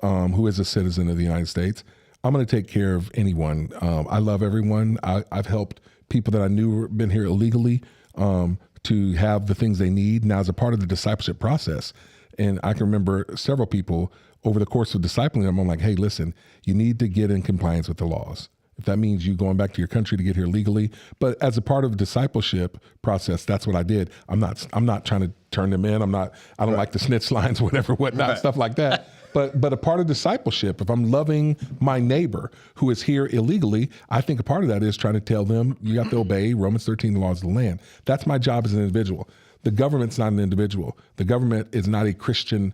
who is a citizen of the United States, I'm going to take care of anyone. I love everyone. I've helped people that I knew been here illegally to have the things they need. Now, as a part of the discipleship process, and I can remember several people over the course of discipling them, I'm like, hey, listen, you need to get in compliance with the laws. If that means you going back to your country to get here legally, but as a part of the discipleship process, that's what I did. I'm not trying to turn them in. I don't like the snitch lines, whatnot, stuff like that. But a part of discipleship, if I'm loving my neighbor who is here illegally, I think a part of that is trying to tell them you have to obey Romans 13, the laws of the land. That's my job as an individual. The government's not an individual. The government is not a Christian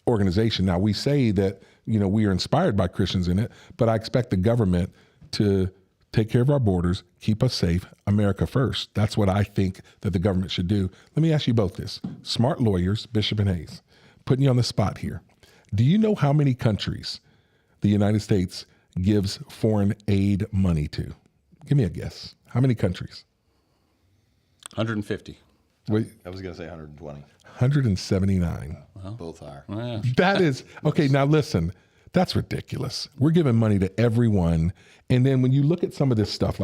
organization. Now, we say that, we are inspired by Christians in it, but I expect the government to take care of our borders, keep us safe, America first. That's what I think that the government should do. Let me ask you both this. Smart lawyers, Bishop and Hayes, putting you on the spot here. Do you know how many countries the United States gives foreign aid money to? Give me a guess. How many countries? 150. Wait, I was going to say 120. 179. Both are. Yeah. That is, okay, now listen, that's ridiculous. We're giving money to everyone. And then when you look at some of this stuff,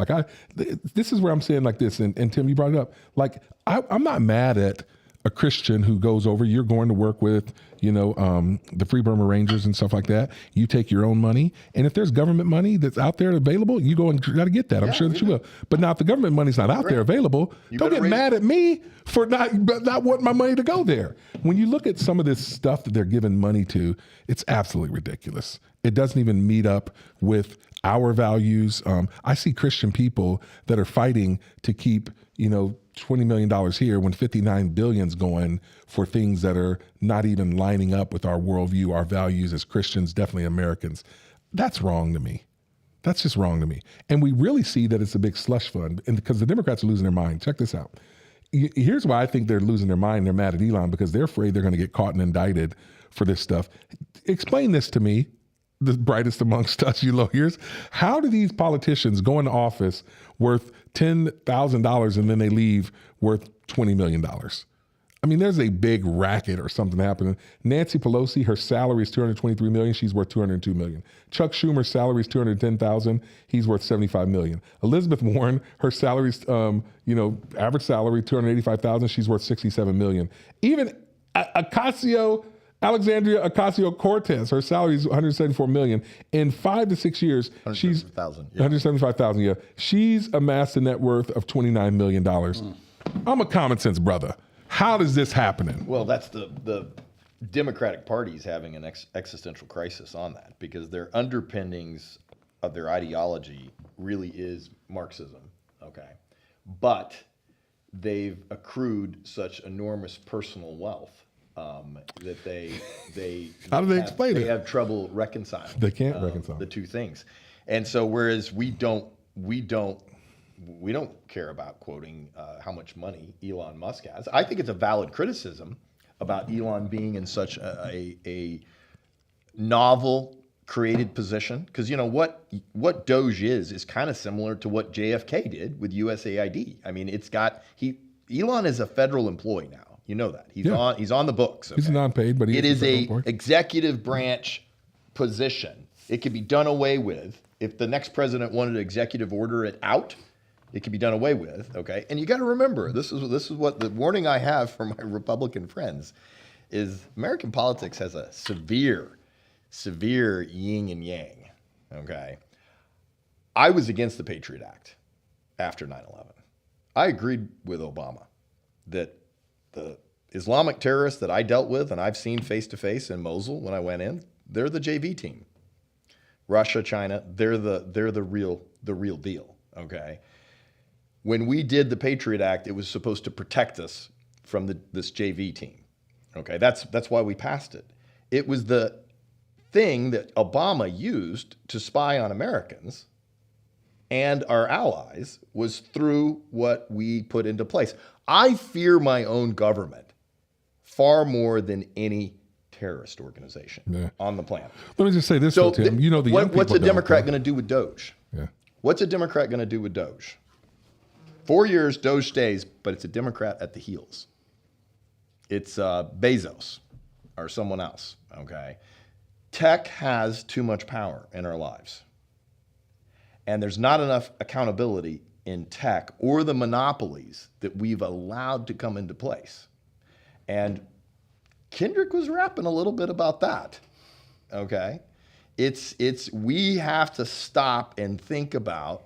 this is where I'm saying like this, and Tim, you brought it up. Like, I'm not mad at a Christian who goes over, you're going to work with, the Free Burma Rangers and stuff like that. You take your own money. And if there's government money that's out there available, you go and try to get that. I'm sure that you will. But now if the government money's not out there available, don't get mad at me for not wanting my money to go there. When you look at some of this stuff that they're giving money to, it's absolutely ridiculous. It doesn't even meet up with our values. I see Christian people that are fighting to keep, $20 million here when $59 billion's going for things that are not even lining up with our worldview, our values as Christians, definitely Americans. That's wrong to me. That's just wrong to me. And we really see that it's a big slush fund, and because the Democrats are losing their mind. Check this out. Here's why I think they're losing their mind. They're mad at Elon because they're afraid they're going to get caught and indicted for this stuff. Explain this to me, the brightest amongst us, you lawyers. How do these politicians go into office worth $10,000 and then they leave worth $20 million? I mean, there's a big racket or something happening. Nancy Pelosi, her salary is $223 million. She's worth $202 million. Chuck Schumer's salary is $210,000. He's worth $75 million. Elizabeth Warren, her salary's, average salary, $285,000. She's worth $67 million. Even Alexandria Ocasio-Cortez, her salary is $174 million. In 5 to 6 years, she's $175,000. Yeah, she's amassed a net worth of $29 million. I'm a common sense brother. How is this happening? Well, that's the Democratic Party's having an existential crisis on that because their underpinnings of their ideology really is Marxism. Okay, but they've accrued such enormous personal wealth. That they how do they explain it? They have trouble reconciling. They can't reconcile the two things, and so whereas we don't care about quoting how much money Elon Musk has. I think it's a valid criticism about Elon being in such a novel created position because what Doge is kind of similar to what JFK did with USAID. I mean, Elon is a federal employee now. You know that. He's on the books. Okay? He's non-paid, but it is a executive branch position. It can be done away with. If the next president wanted to executive order it out, it can be done away with. Okay, and you got to remember this is what the warning I have for my Republican friends is. American politics has a severe yin and yang. Okay, I was against the Patriot Act after 9/11. I agreed with Obama that the Islamic terrorists that I dealt with and I've seen face to face in Mosul when I went in, they're the JV team. Russia, China, they're the real deal. Okay. When we did the Patriot Act, it was supposed to protect us from this JV team. Okay, that's why we passed it. It was the thing that Obama used to spy on Americans and our allies was through what we put into place. I fear my own government far more than any terrorist organization on the planet. Let me just say this, Tim. What's a Democrat going to do with Doge? Yeah. What's a Democrat going to do with Doge? 4 years, Doge stays, but it's a Democrat at the heels. It's Bezos or someone else, okay? tech has too much power in our lives. And there's not enough accountability in tech or the monopolies that we've allowed to come into place. And Kendrick was rapping a little bit about that. Okay? We have to stop and think about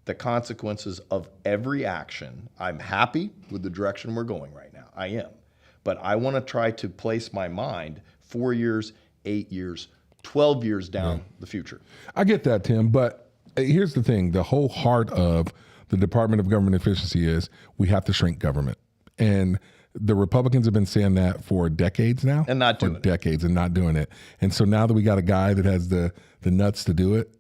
the consequences of every action. I'm happy with the direction we're going right now. I am. But I want to try to place my mind 4 years, 8 years, 12 years down the future. I get that, Tim, but here's the thing. The whole heart of the Department of Government Efficiency is we have to shrink government. And the Republicans have been saying that for decades now. And not doing it. Decades and not doing it. And so now that we got a guy that has the nuts to do it,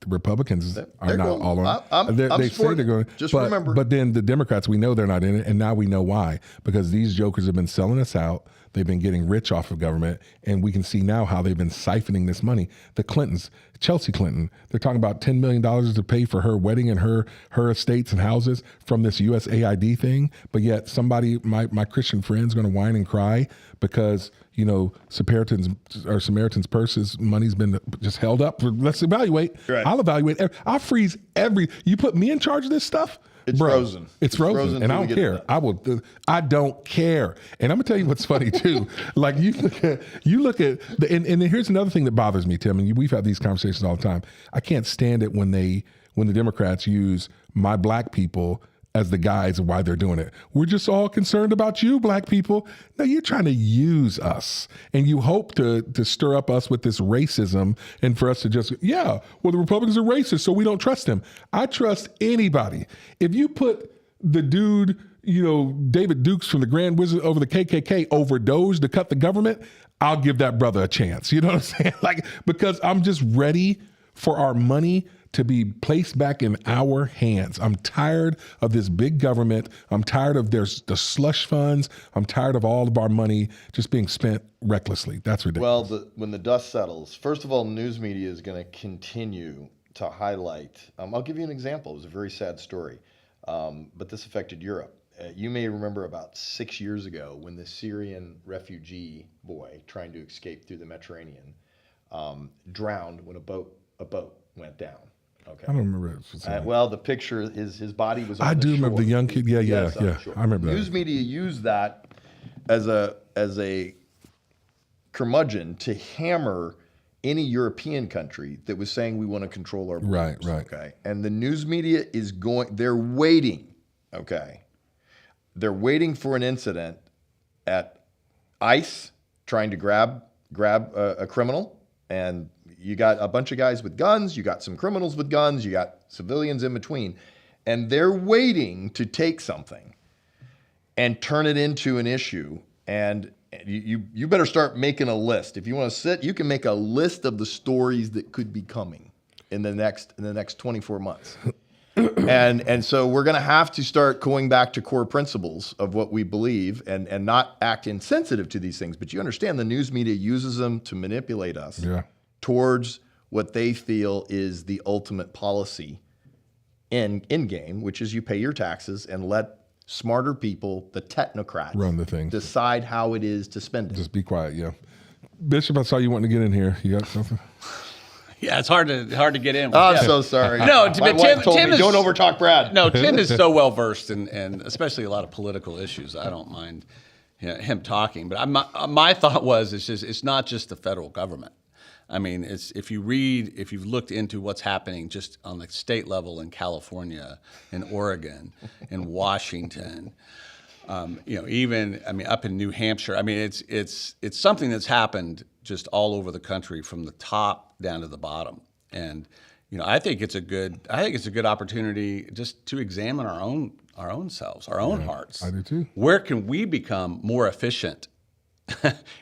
the Republicans are not all on. They say they're going. Just remember. But then the Democrats, we know they're not in it, and now we know why. Because these jokers have been selling us out. They've been getting rich off of government, and we can see now how they've been siphoning this money. The Clintons, Chelsea Clinton, they're talking about $10 million to pay for her wedding and her estates and houses from this USAID thing. But yet somebody, my Christian friend's going to whine and cry because, you know, Samaritan's Purse's money's been just held up. Let's evaluate. Right. I'll evaluate. I'll freeze you put me in charge of this stuff? It's frozen. It's frozen, and I don't care. I don't care. And I'm gonna tell you what's funny too. Like you look at, and here's another thing that bothers me, Tim. And we've had these conversations all the time. I can't stand it when the Democrats use my black people as the guides of why they're doing it. We're just all concerned about you, black people. No, you're trying to use us, and you hope to stir up us with this racism, and for us to just, the Republicans are racist, so we don't trust them. I trust anybody. If you put the dude, David Dukes from the Grand Wizard over the KKK overdosed to cut the government, I'll give that brother a chance. You know what I'm saying? Like, because I'm just ready for our money to be placed back in our hands. I'm tired of this big government. I'm tired of the slush funds. I'm tired of all of our money just being spent recklessly. That's ridiculous. Well, when the dust settles, first of all, news media is going to continue to highlight. I'll give you an example. It was a very sad story, but this affected Europe. You may remember about 6 years ago when the Syrian refugee boy trying to escape through the Mediterranean drowned when a boat went down. Okay. I don't remember it. Well, the picture, his body was on I the do shore. remember the young kid. Yeah. I remember that. News media used that as a curmudgeon to hammer any European country that was saying we want to control our borders. Right. Okay. And the news media they're waiting. Okay. They're waiting for an incident at ICE trying to grab a criminal, and you got a bunch of guys with guns, you got some criminals with guns, you got civilians in between, and they're waiting to take something and turn it into an issue. And you better start making a list. If you want to sit, you can make a list of the stories that could be coming in the next 24 months. And so we're going to have to start going back to core principles of what we believe and not act insensitive to these things. But you understand the news media uses them to manipulate us towards what they feel is the ultimate policy in game, which is you pay your taxes and let smarter people, the technocrats, run the thing, decide how it is to spend it. Just be quiet, yeah. Bishop, I saw you wanting to get in here. You got something? Yeah, it's hard to get in. I'm so sorry. No, my wife told me, don't overtalk Brad. No, Tim is so well versed in especially a lot of political issues. I don't mind him talking. But my thought was it's not just the federal government. I mean, if you've looked into what's happening just on the state level in California, in Oregon, in Washington, even up in New Hampshire. I mean, it's something that's happened just all over the country from the top down to the bottom. And I think it's a good opportunity just to examine our own selves, our own hearts. I do too. Where can we become more efficient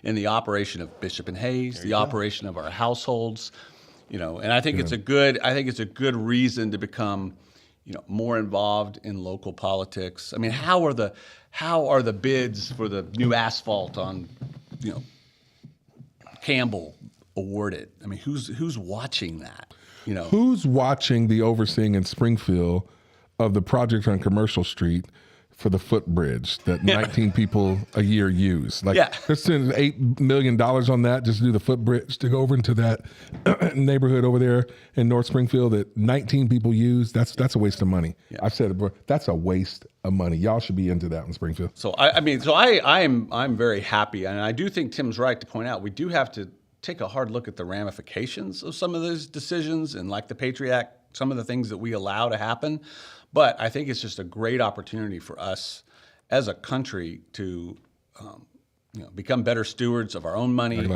in the operation of Bishop and Hayes, the operation of our households, and I think it's a good reason to become, more involved in local politics. I mean, how are the bids for the new asphalt on, Campbell awarded? I mean, who's watching that? Who's watching the overseeing in Springfield of the project on Commercial Street for the footbridge that 19 people a year use. Like Yeah. they're spending $8 million on that just to do the footbridge to go over into that neighborhood over there in North Springfield that 19 people use. That's a waste of money. Yeah. I've said it before. That's a waste of money. Y'all should be into that in Springfield. So I'm very happy, and I do think Tim's right to point out we do have to take a hard look at the ramifications of some of those decisions, and like the Patriot Act, some of the things that we allow to happen. But I think it's just a great opportunity for us as a country to become better stewards of our own money and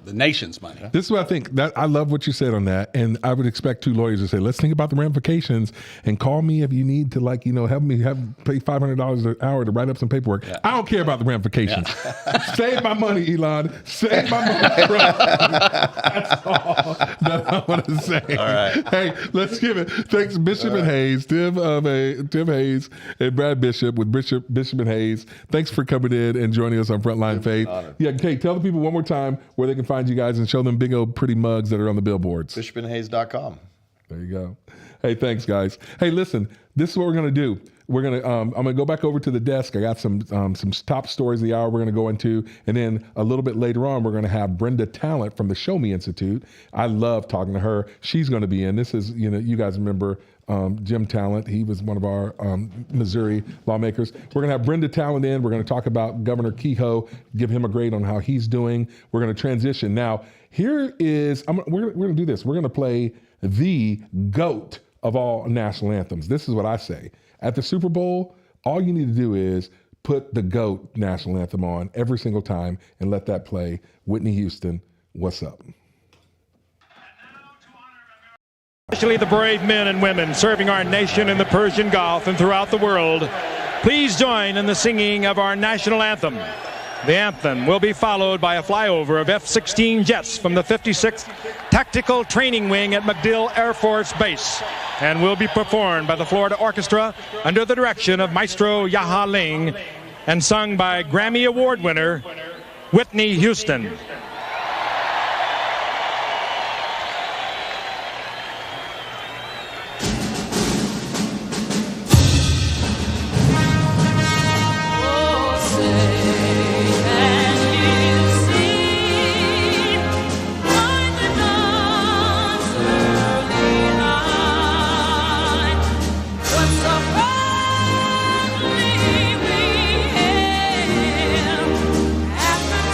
the nation's money. This is what I think. That I love what you said on that, and I would expect two lawyers to say, "Let's think about the ramifications and call me if you need to, help me pay $500 an hour to write up some paperwork." Yeah. I don't care about the ramifications. Yeah. Save my money, Elon. Save my money. That's all that I want to say. All right. Hey, let's give it. Thanks, Bishop and Hayes, Tim Hayes and Brad Bishop with Bishop and Hayes. Thanks for coming in and joining us on Frontline Faith. Yeah, okay, tell the people one more time where they can find you guys and show them big old pretty mugs that are on the billboards. bishopandhayes.com. There you go. Hey, thanks, guys. Hey, listen, this is what we're going to do. We're going to, I'm going to go back over to the desk. I got some top stories of the hour we're going to go into. And then a little bit later on, we're going to have Brenda Talent from the Show Me Institute. I love talking to her. She's going to be in. This is, you guys remember Jim Talent. He was one of our Missouri lawmakers. We're going to have Brenda Talent in. We're going to talk about Governor Kehoe, give him a grade on how he's doing. We're going to transition. Now, here is, we're going to do this. We're going to play the GOAT of all national anthems. This is what I say. At the Super Bowl, all you need to do is put the GOAT national anthem on every single time and let that play. Whitney Houston, what's up? Especially the brave men and women serving our nation in the Persian Gulf and throughout the world, please join in the singing of our national anthem. The anthem will be followed by a flyover of F-16 jets from the 56th Tactical Training Wing at MacDill Air Force Base, and will be performed by the Florida Orchestra under the direction of Maestro Yaha Ling and sung by Grammy Award winner Whitney Houston. At the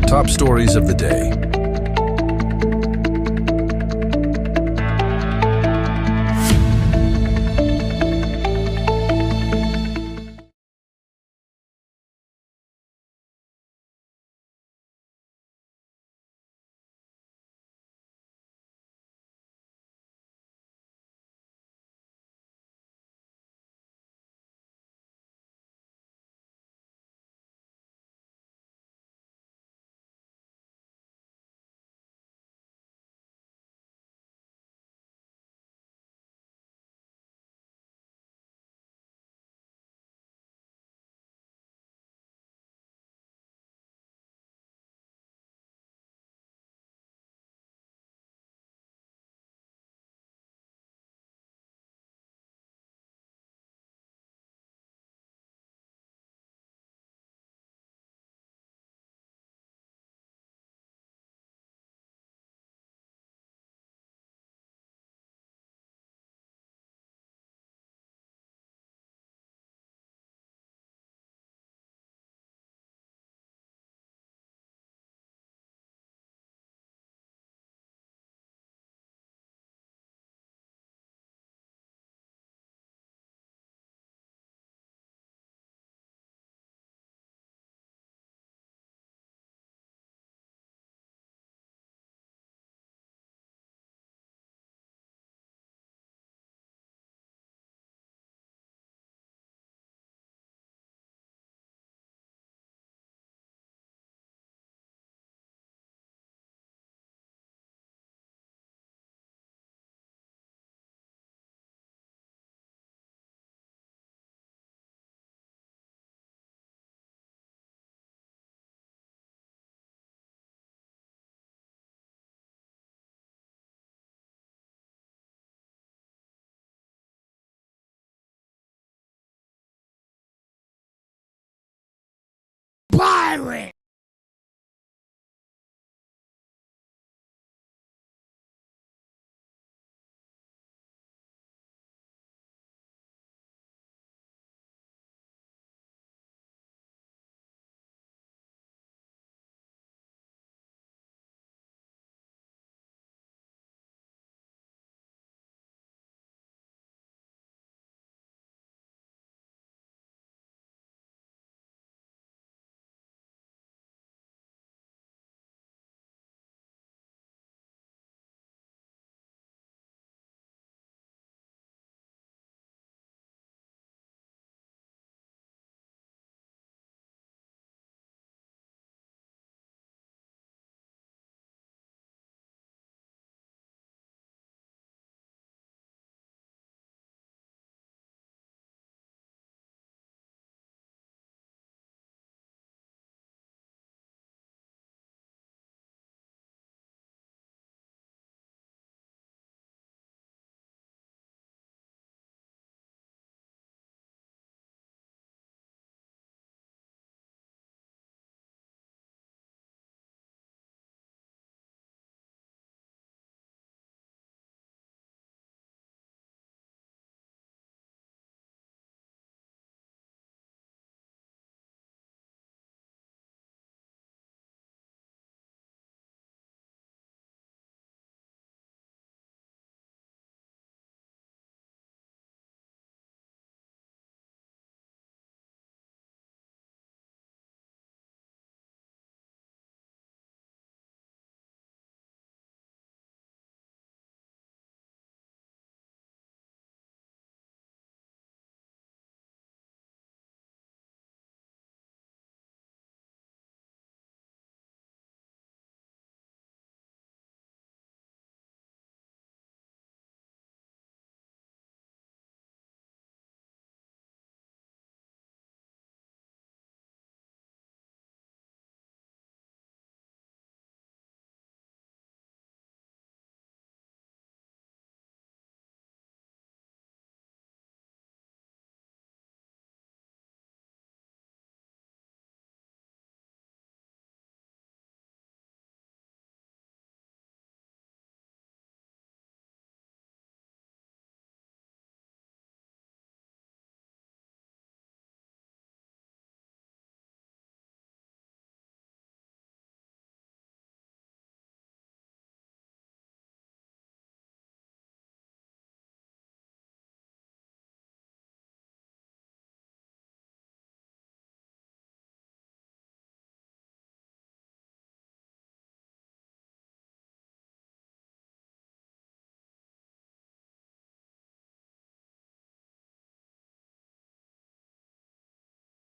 top stories of the day.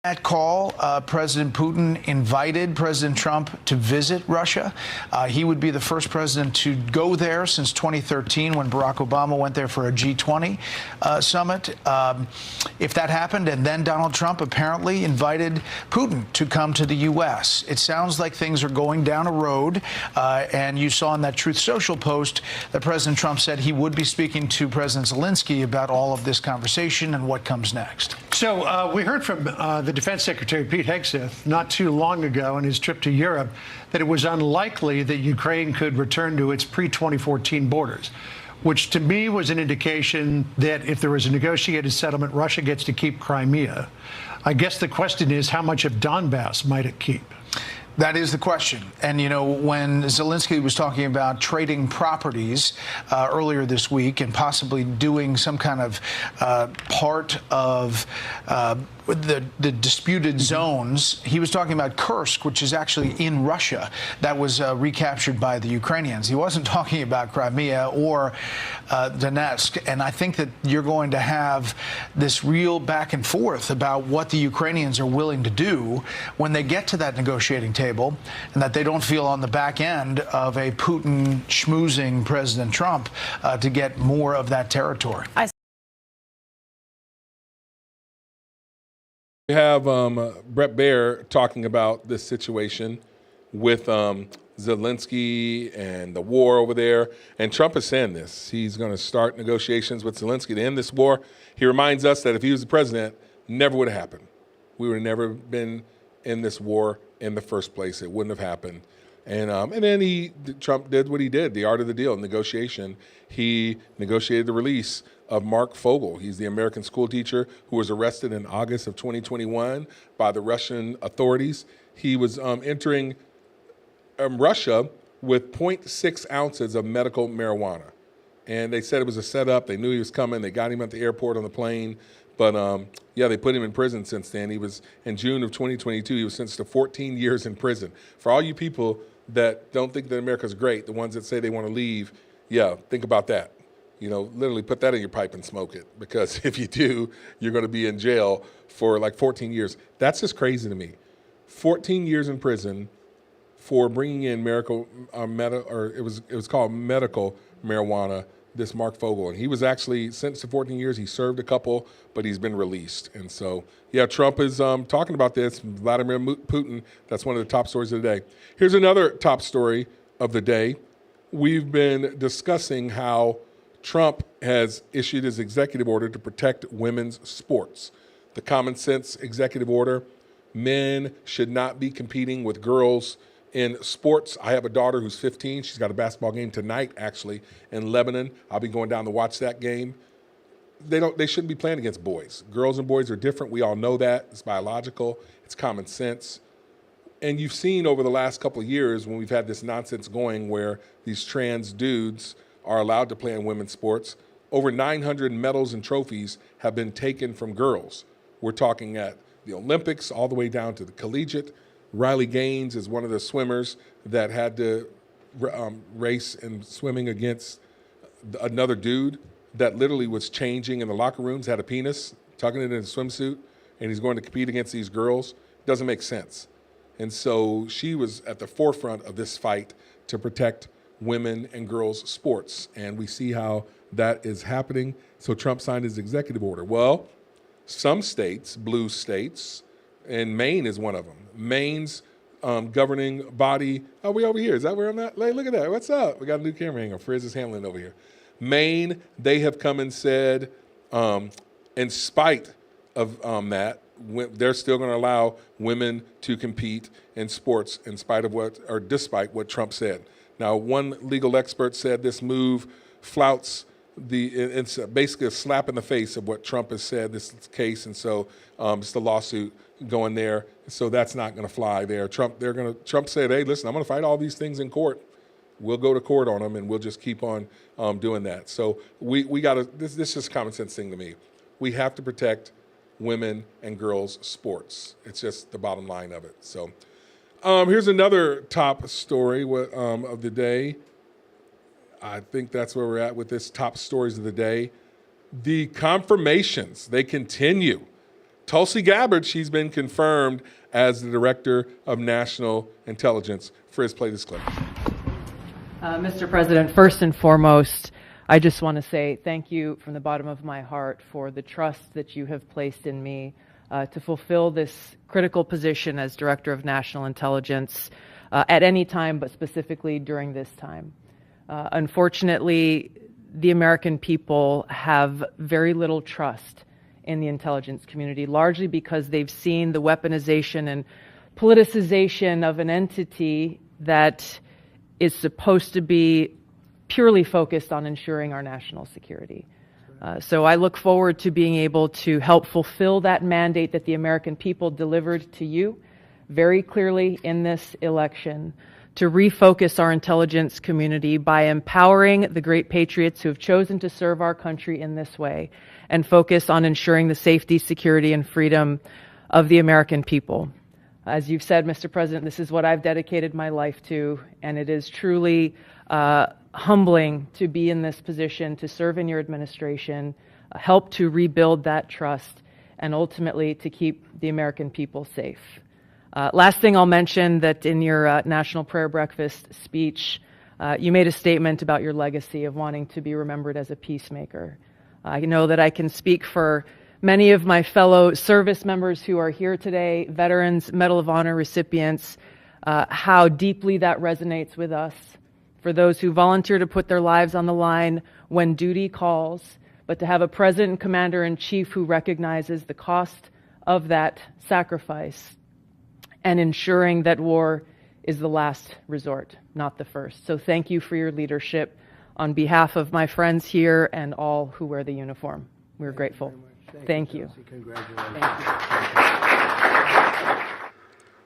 That call, President Putin invited President Trump to visit Russia. He would be the first president to go there since 2013 when Barack Obama went there for a G20 summit. If that happened, and then Donald Trump apparently invited Putin to come to the U.S. It sounds like things are going down a road. And you saw in that Truth Social post that President Trump said he would be speaking to President Zelensky about all of this conversation and what comes next. So we heard from the Defense Secretary Pete Hegseth not too long ago on his trip to Europe that it was unlikely that Ukraine could return to its pre-2014 borders, which to me was an indication that if there was a negotiated settlement, Russia gets to keep Crimea. I guess the question is, how much of Donbass might it keep? That is the question. And, you know, when Zelensky was talking about trading properties earlier this week and possibly doing some kind of part of the disputed zones, he was talking about Kursk, which is actually in Russia, that was recaptured by the Ukrainians. He wasn't talking about Crimea or Donetsk. And I think that you're going to have this real back and forth about what the Ukrainians are willing to do when they get to that negotiating table, and that they don't feel on the back end of a Putin schmoozing President Trump to get more of that territory. We have Brett Baer talking about this situation with Zelensky and the war over there. And Trump is saying this. He's going to start negotiations with Zelensky to end this war. He reminds us that if he was the president, never would have happened. We would have never been in this war in the first place. It wouldn't have happened. And then Trump did what he did, the art of the deal, negotiation. He negotiated the release of Mark Fogel. He's the American school teacher who was arrested in August of 2021 by the Russian authorities. He was entering Russia with 0.6 ounces of medical marijuana. And they said it was a setup. They knew he was coming. They got him at the airport on the plane. But, yeah, they put him in prison since then. He was, in June of 2022, he was sentenced to 14 years in prison. For all you people that don't think that America's great, the ones that say they want to leave, yeah, think about that. You know, literally put that in your pipe and smoke it. Because if you do, you're going to be in jail for like 14 years. That's just crazy to me. 14 years in prison for bringing in it was called medical marijuana, this Mark Fogel. And he was actually sentenced to 14 years. He served a couple, but he's been released. And so, yeah, Trump is talking about this. Vladimir Putin, that's one of the top stories of the day. Here's another top story of the day. We've been discussing how Trump has issued his executive order to protect women's sports. The common sense executive order: men should not be competing with girls in sports. I have a daughter who's 15. She's got a basketball game tonight, actually, in Lebanon. I'll be going down to watch that game. They shouldn't be playing against boys. Girls and boys are different. We all know that. It's biological. It's common sense. And you've seen over the last couple of years when we've had this nonsense going where these trans dudes are allowed to play in women's sports, over 900 medals and trophies have been taken from girls. We're talking at the Olympics all the way down to the collegiate. Riley Gaines is one of the swimmers that had to race in swimming against another dude that literally was changing in the locker rooms, had a penis, tucking it in a swimsuit, and he's going to compete against these girls. Doesn't make sense. And so she was at the forefront of this fight to protect women and girls' sports. And we see how that is happening. So Trump signed his executive order. Well, some states, blue states, and Maine is one of them. Maine's governing body, oh, we over here. Is that where I'm at? Hey, look at that. What's up? We got a new camera hanger. Frizz is handling over here. Maine, they have come and said, in spite of that, they're still going to allow women to compete in sports in spite of despite what Trump said. Now, one legal expert said this move flouts it's basically a slap in the face of what Trump has said, this case, and so it's the lawsuit going there. So that's not going to fly there. Trump said, hey, listen, I'm going to fight all these things in court. We'll go to court on them, and we'll just keep on doing that. So we got to. This is just a common sense thing to me. We have to protect women and girls' sports. It's just the bottom line of it. So here's another top story of the day. I think that's where we're at with this top stories of the day. The confirmations, they continue. Tulsi Gabbard, she's been confirmed as the Director of National Intelligence. Frizz, play this clip. Mr. President, first and foremost, I just want to say thank you from the bottom of my heart for the trust that you have placed in me to fulfill this critical position as Director of National Intelligence at any time, but specifically during this time. Unfortunately, the American people have very little trust in the intelligence community, largely because they've seen the weaponization and politicization of an entity that is supposed to be purely focused on ensuring our national security. So I look forward to being able to help fulfill that mandate that the American people delivered to you very clearly in this election, to refocus our intelligence community by empowering the great patriots who have chosen to serve our country in this way and focus on ensuring the safety, security, and freedom of the American people. As you've said, Mr. President, this is what I've dedicated my life to, and it is truly humbling to be in this position, to serve in your administration, help to rebuild that trust, and ultimately to keep the American people safe. Last thing I'll mention, that in your National Prayer Breakfast speech, you made a statement about your legacy of wanting to be remembered as a peacemaker. I know that I can speak for many of my fellow service members who are here today, veterans, Medal of Honor recipients, how deeply that resonates with us. For those who volunteer to put their lives on the line when duty calls, but to have a President and Commander-in-Chief who recognizes the cost of that sacrifice and ensuring that war is the last resort, not the first. So thank you for your leadership on behalf of my friends here and all who wear the uniform. We're grateful. Thank you. Congratulations. Thank you.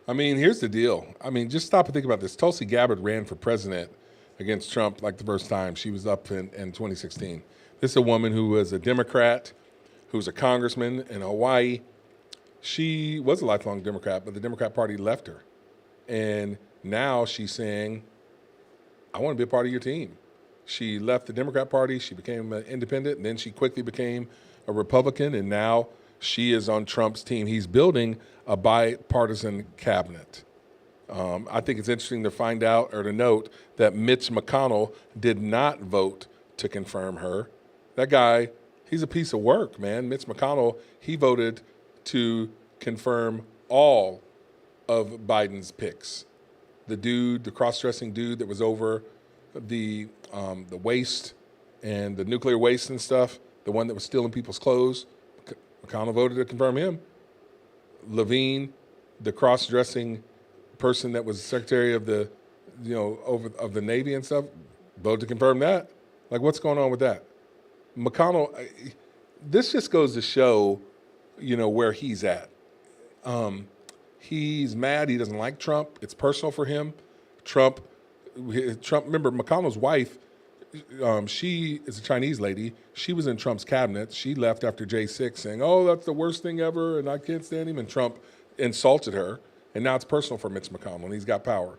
I mean, here's the deal. I mean, just stop and think about this. Tulsi Gabbard ran for president against Trump like the first time. She was up in 2016. This is a woman who was a Democrat, who was a congressman in Hawaii. She was a lifelong Democrat, but the Democrat Party left her. And now she's saying, I want to be a part of your team. She left the Democrat Party, she became an independent, and then she quickly became a Republican, and now she is on Trump's team. He's building a bipartisan cabinet. I think it's interesting to find out or to note that Mitch McConnell did not vote to confirm her. That guy, he's a piece of work, man. Mitch McConnell, he voted to confirm all of Biden's picks. The dude, the cross-dressing dude that was over the waste and the nuclear waste and stuff, the one that was stealing people's clothes, McConnell voted to confirm him. Levine, the cross-dressing person that was Secretary of the, of the Navy and stuff, voted to confirm that. Like, what's going on with that? McConnell, this just goes to show, where he's at. He's mad. He doesn't like Trump. It's personal for him. Trump, remember, McConnell's wife, she is a Chinese lady. She was in Trump's cabinet. She left after J6 saying, oh, that's the worst thing ever, and I can't stand him. And Trump insulted her. And now it's personal for Mitch McConnell, and he's got power.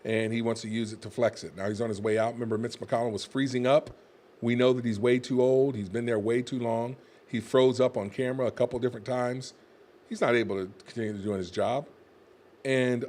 And he wants to use it to flex it. Now he's on his way out. Remember, Mitch McConnell was freezing up. We know that he's way too old. He's been there way too long. He froze up on camera a couple different times. He's not able to continue doing his job. And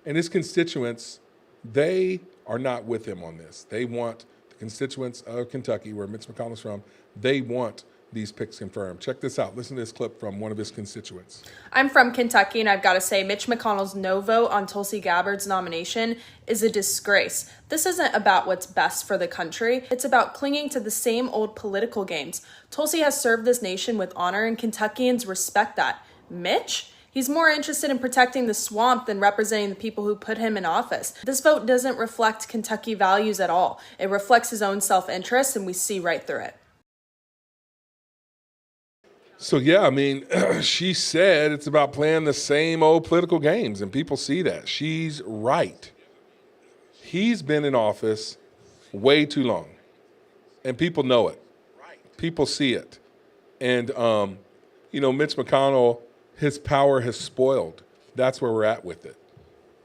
his constituents, they are not with him on this. They want the constituents of Kentucky, where Mitch McConnell's from, they want these picks confirmed. Check this out. Listen to this clip from one of his constituents. I'm from Kentucky, and I've got to say, Mitch McConnell's no vote on Tulsi Gabbard's nomination is a disgrace. This isn't about what's best for the country. It's about clinging to the same old political games. Tulsi has served this nation with honor, and Kentuckians respect that. Mitch? He's more interested in protecting the swamp than representing the people who put him in office. This vote doesn't reflect Kentucky values at all. It reflects his own self-interest, and we see right through it. So, yeah, I mean, she said it's about playing the same old political games, and people see that. She's right. He's been in office way too long, and people know it. People see it. And, Mitch McConnell, his power has spoiled. That's where we're at with it.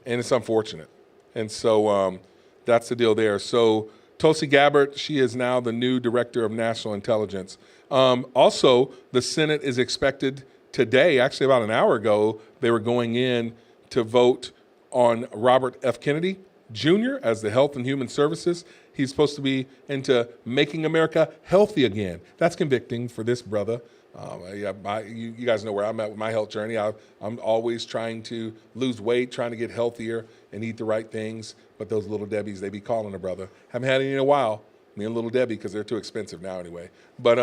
And it's unfortunate. And so that's the deal there. So Tulsi Gabbard, she is now the new Director of National Intelligence. Also, the Senate is expected today, actually about an hour ago, they were going in to vote on Robert F. Kennedy Jr. as the Health and Human Services. He's supposed to be into making America healthy again. That's convicting for this brother. You guys know where I'm at with my health journey. I'm always trying to lose weight, trying to get healthier and eat the right things. But those Little Debbies, they be calling a brother. Haven't had any in a while. Me and Little Debbie, because they're too expensive now anyway. But,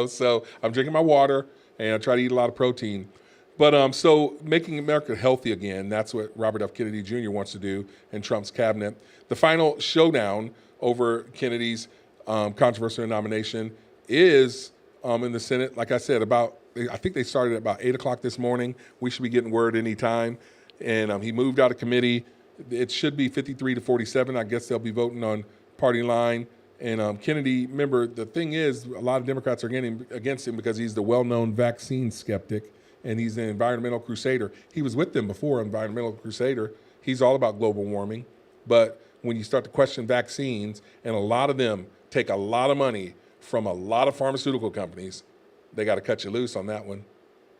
so I'm drinking my water and I try to eat a lot of protein. But so making America healthy again, that's what Robert F. Kennedy Jr. wants to do in Trump's cabinet. The final showdown over Kennedy's controversial nomination is in the Senate. Like I said, I think they started at about 8 o'clock this morning. We should be getting word any time. And he moved out of committee. It should be 53 to 47. I guess they'll be voting on party line. And Kennedy, remember, the thing is, a lot of Democrats are getting against him because he's the well-known vaccine skeptic, and he's an environmental crusader. He was with them before, environmental crusader. He's all about global warming. But when you start to question vaccines, and a lot of them take a lot of money from a lot of pharmaceutical companies, they got to cut you loose on that one.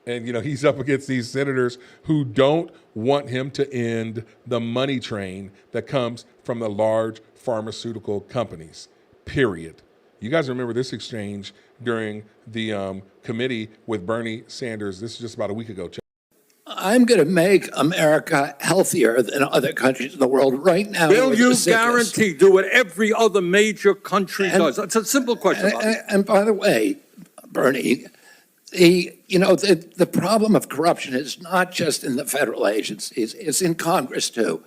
And, he's up against these senators who don't want him to end the money train that comes from the large pharmaceutical companies. Period. You guys remember this exchange during the committee with Bernie Sanders. This is just about a week ago. I'm going to make America healthier than other countries in the world right now. Will you guarantee do what every other major country does? It's a simple question. And by the way, Bernie, the problem of corruption is not just in the federal agencies, it's in Congress too.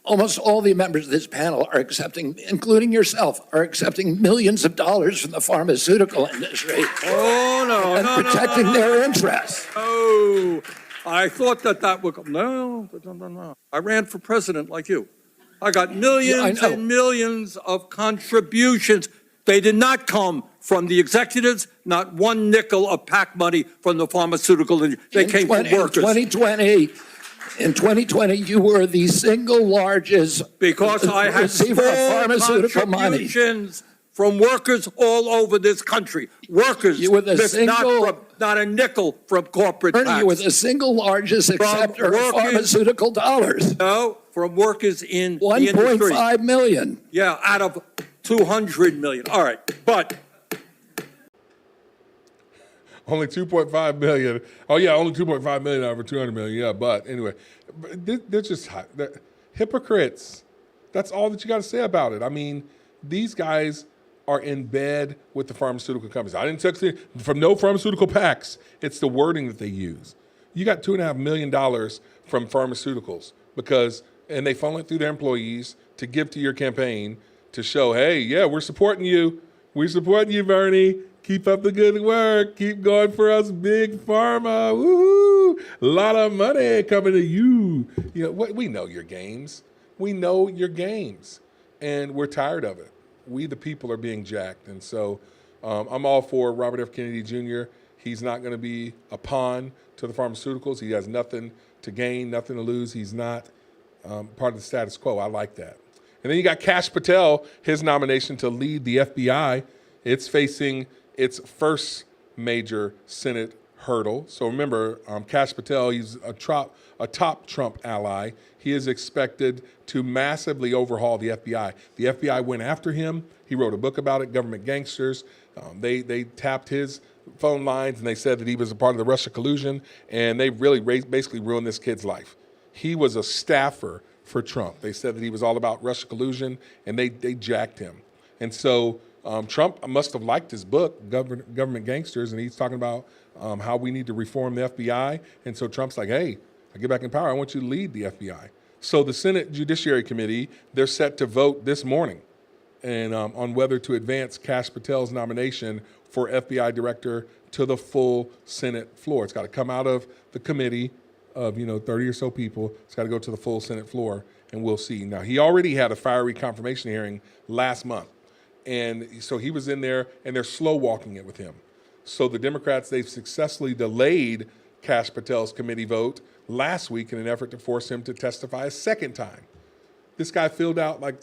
Almost all the members of this panel are accepting, including yourself, are accepting millions of dollars from the pharmaceutical industry. And protecting their interests. Oh, I thought that would come. No. I ran for president like you. I got millions and millions of contributions. They did not come from the executives, not one nickel of PAC money from the pharmaceutical industry. They came from workers. In 2020, you were the single largest because I had receiver of pharmaceutical money from workers all over this country. Workers, you were the not a nickel from corporate tax. You were the single largest acceptor of pharmaceutical dollars. No, from workers in the industry. 1.5 million. Yeah, out of 200 million. All right, but. Only 2.5 million. Oh, yeah, only 2.5 million out of 200 million. Yeah, but anyway, they're just they're hypocrites. That's all that you got to say about it. I mean, these guys are in bed with the pharmaceutical companies. I didn't text it from no pharmaceutical PACs. It's the wording that they use. You got $2.5 million from pharmaceuticals and they funnel it through their employees to give to your campaign to show, hey, yeah, we're supporting you. We're supporting you, Bernie. Keep up the good work. Keep going for us, big pharma. Woo-hoo. A lot of money coming to you. We know your games. We know your games. And we're tired of it. We, the people, are being jacked. And so I'm all for Robert F. Kennedy Jr. He's not going to be a pawn to the pharmaceuticals. He has nothing to gain, nothing to lose. He's not part of the status quo. I like that. And then you got Kash Patel, his nomination to lead the FBI. It's facing its first major Senate hurdle. So remember, Kash Patel, he's a top Trump ally. He is expected to massively overhaul the FBI. The FBI went after him. He wrote a book about it, Government Gangsters. They tapped his phone lines and they said that he was a part of the Russia collusion, and they really basically ruined this kid's life. He was a staffer for Trump. They said that he was all about Russia collusion, and they jacked him. And so Trump must have liked his book, Government Gangsters, and he's talking about how we need to reform the FBI. And so Trump's like, hey, I get back in power, I want you to lead the FBI. So the Senate Judiciary Committee, they're set to vote this morning and on whether to advance Kash Patel's nomination for FBI director to the full Senate floor. It's got to come out of the committee of 30 or so people. It's got to go to the full Senate floor, and we'll see. Now, he already had a fiery confirmation hearing last month. And so he was in there, and they're slow walking it with him. So the Democrats, they've successfully delayed Kash Patel's committee vote last week in an effort to force him to testify a second time. This guy filled out like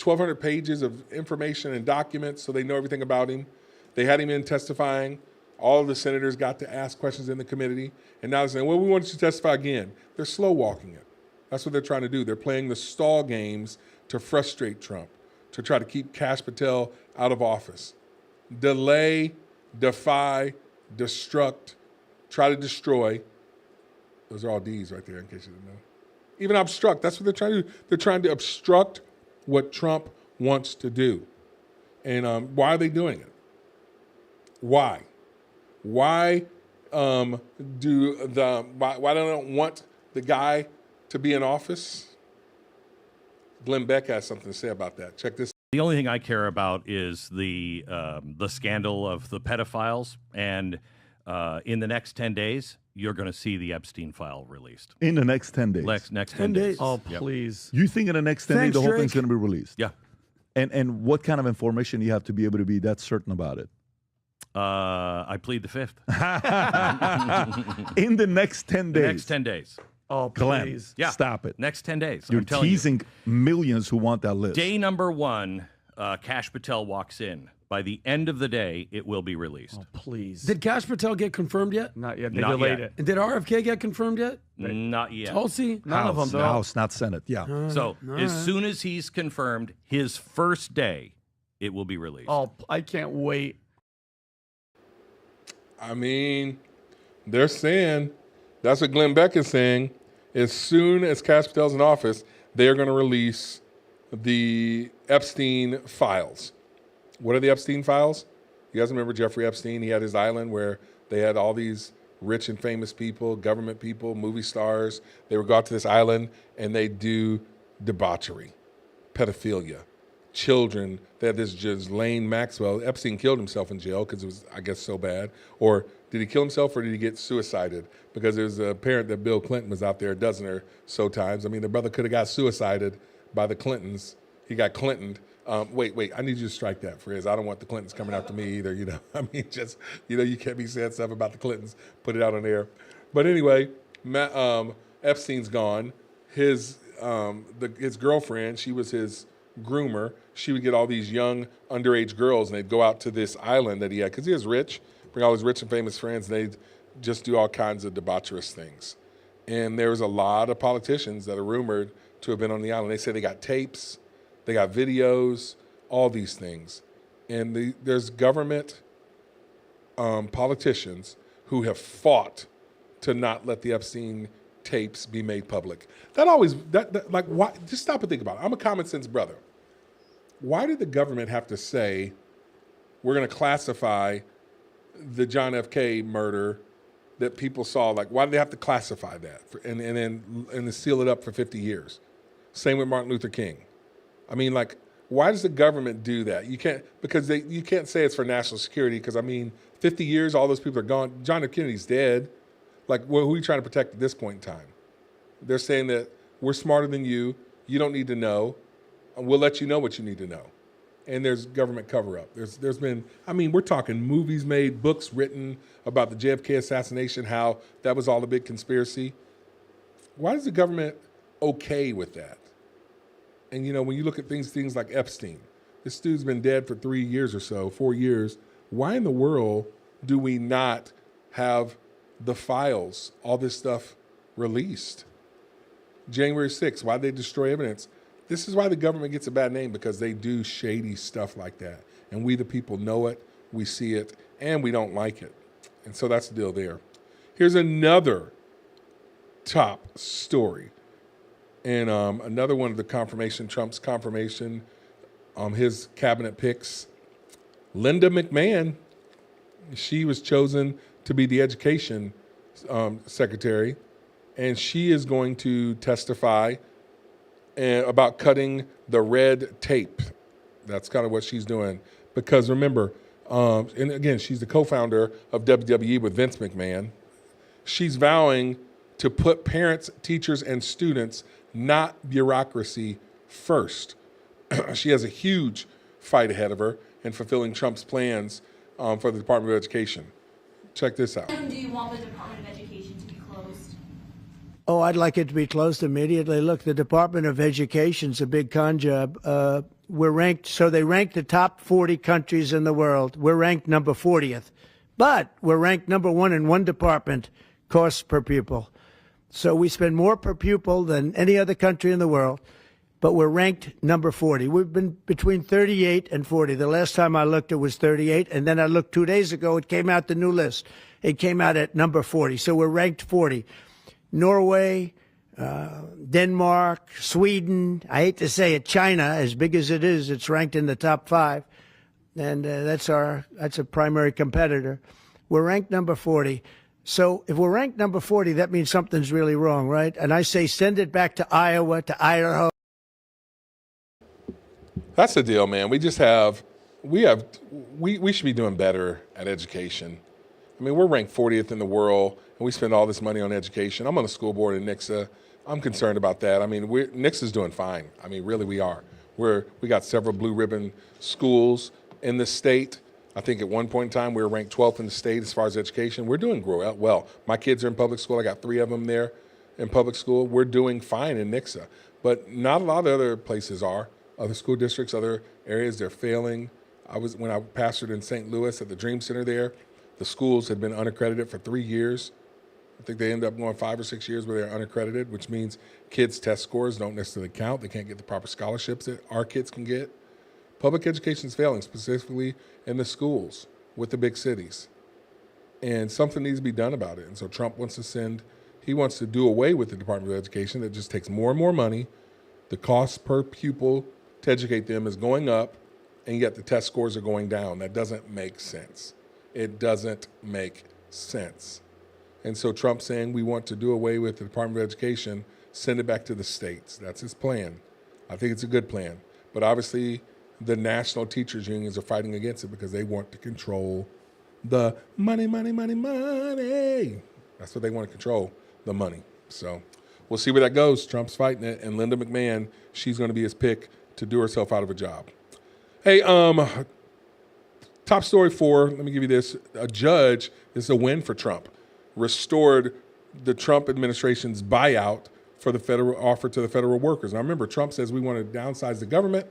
1,200 pages of information and documents, so they know everything about him. They had him in testifying All of the senators got to ask questions in the committee, and now they're saying, well, we want you to testify again. They're slow walking it. That's what they're trying to do. They're playing the stall games to frustrate Trump, to try to keep Kash Patel out of office. Delay, defy, destruct, try to destroy. Those are all D's right there, in case you didn't know. Even obstruct, that's what they're trying to do. They're trying to obstruct what Trump wants to do. And why are they doing it? Why? Why don't they want the guy to be in office? Glenn Beck has something to say about that. Check this. The only thing I care about is the scandal of the pedophiles, and in the next 10 days, you're going to see the Epstein file released. In the next 10 days? Next 10 days. Oh, Yep. please. You think in the next 10 days the whole Drake. thing's going to be released? Yeah. And what kind of information you have to be able to be that certain about it? I plead the fifth. In the next 10 days? The next 10 days. Oh, Glenn, please. Yeah. stop it. Next 10 days. You're I'm telling teasing millions who want that list. Day number 1, Kash Patel walks in. By the end of the day, it will be released. Oh, please. Did Kash Patel get confirmed yet? Not yet. They Not delayed yet. it. And did RFK get confirmed yet? Not yet. Tulsi? None of them, though. House, not Senate. Yeah. So All as right. soon as he's confirmed, his first day, it will be released. Oh, I can't wait. I mean, they're saying, that's what Glenn Beck is saying. As soon as Kash Patel's in office, they're going to release the Epstein files. What are the Epstein files? You guys remember Jeffrey Epstein? He had his island where they had all these rich and famous people, government people, movie stars. They would go out to this island and they do debauchery, pedophilia, children. They had this Ghislaine Maxwell. Epstein killed himself in jail because it was, I guess, so bad. Or did he kill himself or did he get suicided? Because it was apparent that Bill Clinton was out there a dozen or so times. I mean, the brother could have got suicided by the Clintons. He got Clintoned. Wait, I need you to strike that phrase. I don't want the Clintons coming after me either, you know. I mean, just, you know, you can't be saying stuff about the Clintons. Put it out on air. But anyway, Epstein's gone. His girlfriend, she was his groomer. She would get all these young underage girls, and they'd go out to this island that he had, because he was rich, bring all his rich and famous friends, and they'd just do all kinds of debaucherous things. And there was a lot of politicians that are rumored to have been on the island. They say they got tapes, they got videos, all these things. And there's government politicians who have fought to not let the Epstein tapes be made public. Why? Just stop and think about it. I'm a common sense brother. Why did the government have to say, we're going to classify the John F. K. murder that people saw? Like, why did they have to classify that and then seal it up for 50 years? Same with Martin Luther King. I mean, like, why does the government do that? You can't say it's for national security, because, I mean, 50 years, all those people are gone. John F. Kennedy's dead. Like, who are you trying to protect at this point in time? They're saying that we're smarter than you. You don't need to know. And we'll let you know what you need to know. And there's government cover-up. There's been, I mean, we're talking movies made, books written about the JFK assassination, how that was all a big conspiracy. Why is the government okay with that? And, you know, when you look at things like Epstein, this dude's been dead for 3 years or so, 4 years. Why in the world do we not have the files, all this stuff released? January 6th, why'd they destroy evidence? This is why the government gets a bad name, because they do shady stuff like that. And we, the people, know it, we see it, and we don't like it. And so that's the deal there. Here's another top story. And another one of the Trump's confirmation, his cabinet picks. Linda McMahon, she was chosen to be the education secretary, and she is going to testify about cutting the red tape. That's kind of what she's doing. Because remember, and again, she's the co-founder of WWE with Vince McMahon. She's vowing to put parents, teachers, and students, not bureaucracy, first. She has a huge fight ahead of her in fulfilling Trump's plans for the Department of Education. Check this out. Do you want the Department of Education to be closed? Oh, I'd like it to be closed immediately. Look, the Department of Education's a big con job. We're ranked, so they rank the top 40 countries in the world. We're ranked number 40th But we're ranked number one in one department, cost per pupil. So we spend more per pupil than any other country in the world, but we're ranked number 40. We've been between 38 and 40. The last time I looked, it was 38, and then I looked 2 days ago, it came out the new list. It came out at number 40, so we're ranked 40. Norway, Denmark, Sweden, I hate to say it, China, as big as it is, it's ranked in the top 5, and that's a primary competitor. We're ranked number 40. So if we're ranked number 40, that means something's really wrong, right? And I say send it back to Iowa, to Idaho. That's the deal, man. We should be doing better at education. I mean, we're ranked 40th in the world, and we spend all this money on education. I'm on the school board in Nixa. I'm concerned about that. I mean, Nixa's doing fine. I mean, really, we are. We got several blue ribbon schools in the state. I think at one point in time, we were ranked 12th in the state as far as education. We're doing well. My kids are in public school. I got 3 of them there in public school. We're doing fine in Nixa, but not a lot of other places are. Other school districts, other areas, they're failing. When I pastored in St. Louis at the Dream Center there, the schools had been unaccredited for 3 years. I think they ended up going 5 or 6 years where they're unaccredited, which means kids' test scores don't necessarily count. They can't get the proper scholarships that our kids can get. Public education is failing, specifically in the schools with the big cities. And something needs to be done about it. And so Trump wants to do away with the Department of Education that just takes more and more money. The cost per pupil to educate them is going up, and yet the test scores are going down. That doesn't make sense. It doesn't make sense. And so Trump's saying we want to do away with the Department of Education, send it back to the states. That's his plan. I think it's a good plan. But obviously, the national teachers unions are fighting against it because they want to control the money. That's what they want to control, the money. So we'll see where that goes. Trump's fighting it, and Linda McMahon, she's going to be his pick to do herself out of a job. Hey, top story 4, let me give you this. A judge, this is a win for Trump, restored the Trump administration's buyout for the federal offer to the federal workers. Now remember, Trump says we want to downsize the government.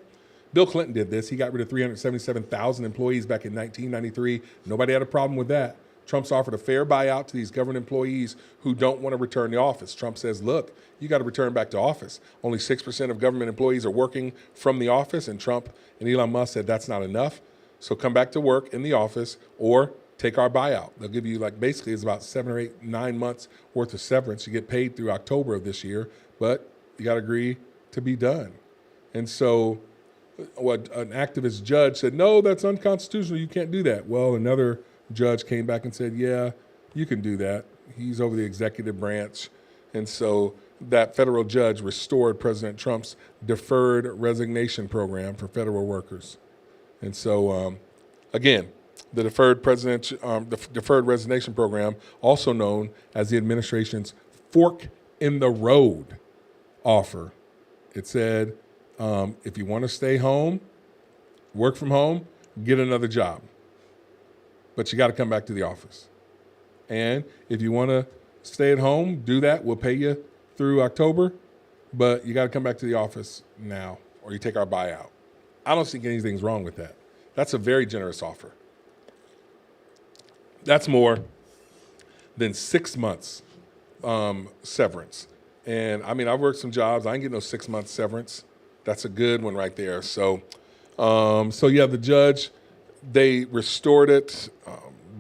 Bill Clinton did this. He got rid of 377,000 employees back in 1993. Nobody had a problem with that. Trump's offered a fair buyout to these government employees who don't want to return to office. Trump says, look, you got to return back to office. Only 6% of government employees are working from the office, and Trump and Elon Musk said that's not enough. So come back to work in the office or take our buyout. They'll give you basically it's about 7 or 8, 9 months worth of severance. You get paid through October of this year, but you got to agree to be done. And so what an activist judge said, no, that's unconstitutional. You can't do that. Well, another judge came back and said, yeah, you can do that. He's over the executive branch. And so that federal judge restored President Trump's deferred resignation program for federal workers. And so, again, the deferred resignation program, also known as the administration's fork in the road offer. It said, if you want to stay home, work from home, get another job. But you got to come back to the office. And if you want to stay at home, do that. We'll pay you through October, but you got to come back to the office now or you take our buyout. I don't think anything's wrong with that. That's a very generous offer. That's more than 6 months severance. And I mean, I've worked some jobs. I ain't getting no 6 months severance. That's a good one right there. So yeah, the judge, they restored it.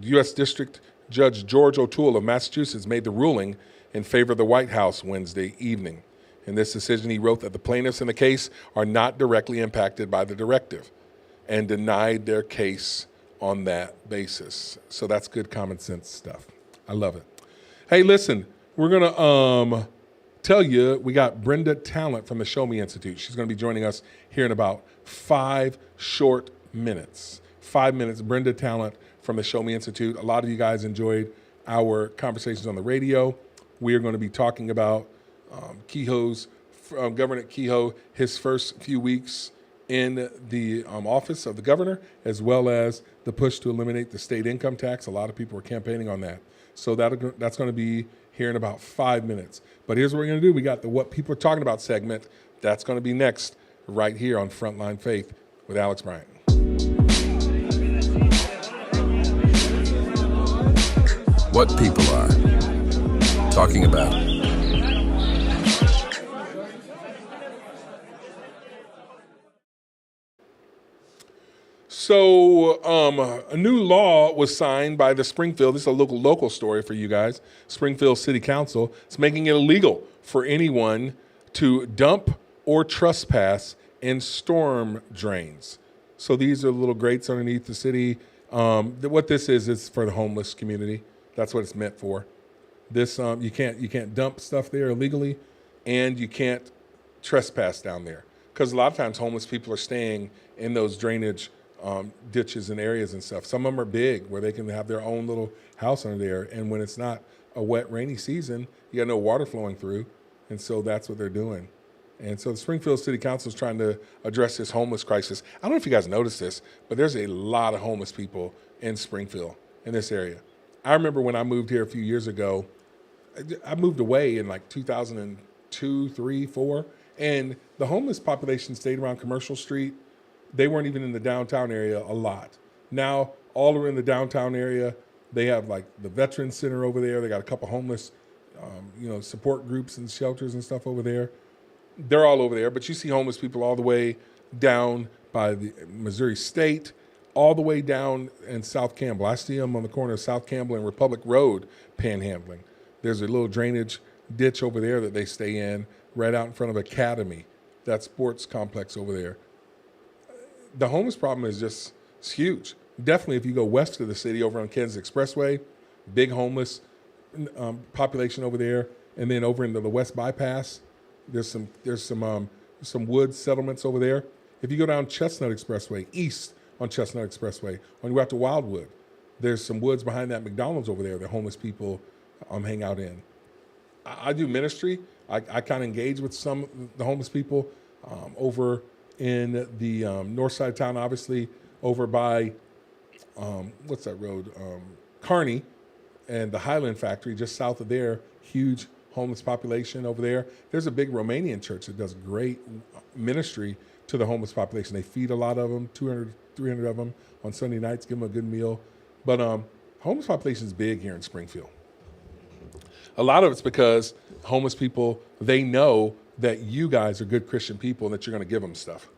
U.S. District Judge George O'Toole of Massachusetts made the ruling in favor of the White House Wednesday evening. In this decision, he wrote that the plaintiffs in the case are not directly impacted by the directive and denied their case on that basis. So that's good common sense stuff. I love it. Hey, listen, we're going to tell you we got Brenda Talent from the Show Me Institute. She's going to be joining us here in about 5 short minutes. 5 minutes, Brenda Talent from the Show Me Institute. A lot of you guys enjoyed our conversations on the radio. We are going to be talking about Kehoe's, Governor Kehoe, his first few weeks in the office of the governor, as well as the push to eliminate the state income tax. A lot of people are campaigning on that. So that's going to be here in about 5 minutes. But here's what we're going to do. We got the What People Are Talking About segment. That's going to be next right here on Frontline Faith with Alex Bryant. what people are talking about. So a new law was signed by the Springfield. This is a local story for you guys. Springfield City Council. It's making it illegal for anyone to dump or trespass in storm drains. So these are little grates underneath the city. What this is for the homeless community. That's what it's meant for. This you can't dump stuff there illegally, and you can't trespass down there, because a lot of times homeless people are staying in those drainage ditches and areas and stuff. Some of them are big, where they can have their own little house under there, and when it's not a wet, rainy season, you got no water flowing through, and so that's what they're doing. And so the Springfield City Council is trying to address this homeless crisis. I don't know if you guys noticed this, but there's a lot of homeless people in Springfield, in this area. I remember when I moved here a few years ago, I moved away in like 2002, 3, 4, and the homeless population stayed around Commercial Street. They weren't even in the downtown area a lot. Now, all are in the downtown area. They have like the Veterans Center over there. They got a couple homeless, support groups and shelters and stuff over there. They're all over there, but you see homeless people all the way down by the Missouri State, all the way down in South Campbell. I see them on the corner of South Campbell and Republic Road panhandling. There's a little drainage ditch over there that they stay in right out in front of Academy, that sports complex over there. The homeless problem is it's huge. Definitely if you go west of the city over on Kansas Expressway, big homeless population over there. And then over into the West Bypass, there's some wood settlements over there. If you go down Chestnut Expressway, east on Chestnut Expressway, when you go out to Wildwood, there's some woods behind that McDonald's over there that homeless people hang out in. I do ministry. I kind of engage with some of the homeless people over in the north side of town, obviously, over by, what's that road? Kearney and the Highland Factory, just south of there, huge homeless population over there. There's a big Romanian church that does great ministry to the homeless population. They feed a lot of them, 200, 300 of them on Sunday nights, give them a good meal. But homeless population is big here in Springfield. A lot of it's because homeless people, they know that you guys are good Christian people and that you're going to give them stuff.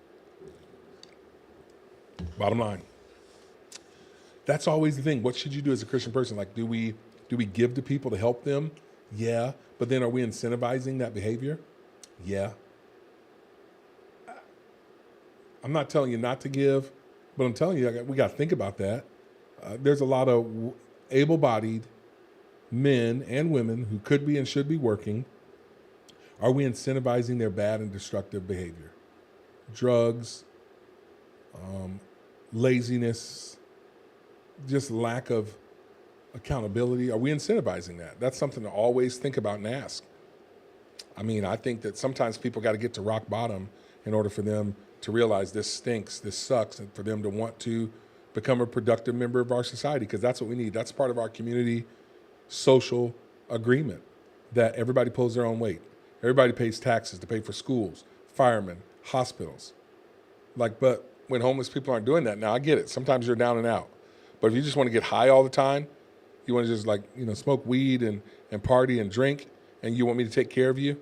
Bottom line. That's always the thing. What should you do as a Christian person? Like, do we give to people to help them? Yeah. But then are we incentivizing that behavior? Yeah. I'm not telling you not to give, but I'm telling you, we got to think about that. There's a lot of able-bodied men and women who could be and should be working. Are we incentivizing their bad and destructive behavior? Drugs, laziness, just lack of accountability. Are we incentivizing that? That's something to always think about and ask. I mean, I think that sometimes people got to get to rock bottom in order for them to realize this stinks, this sucks, and for them to want to become a productive member of our society, because that's what we need. That's part of our community social agreement, that everybody pulls their own weight. Everybody pays taxes to pay for schools, firemen, hospitals. But when homeless people aren't doing that, now I get it. Sometimes you're down and out. But if you just want to get high all the time, you want to just smoke weed and party and drink, and you want me to take care of you?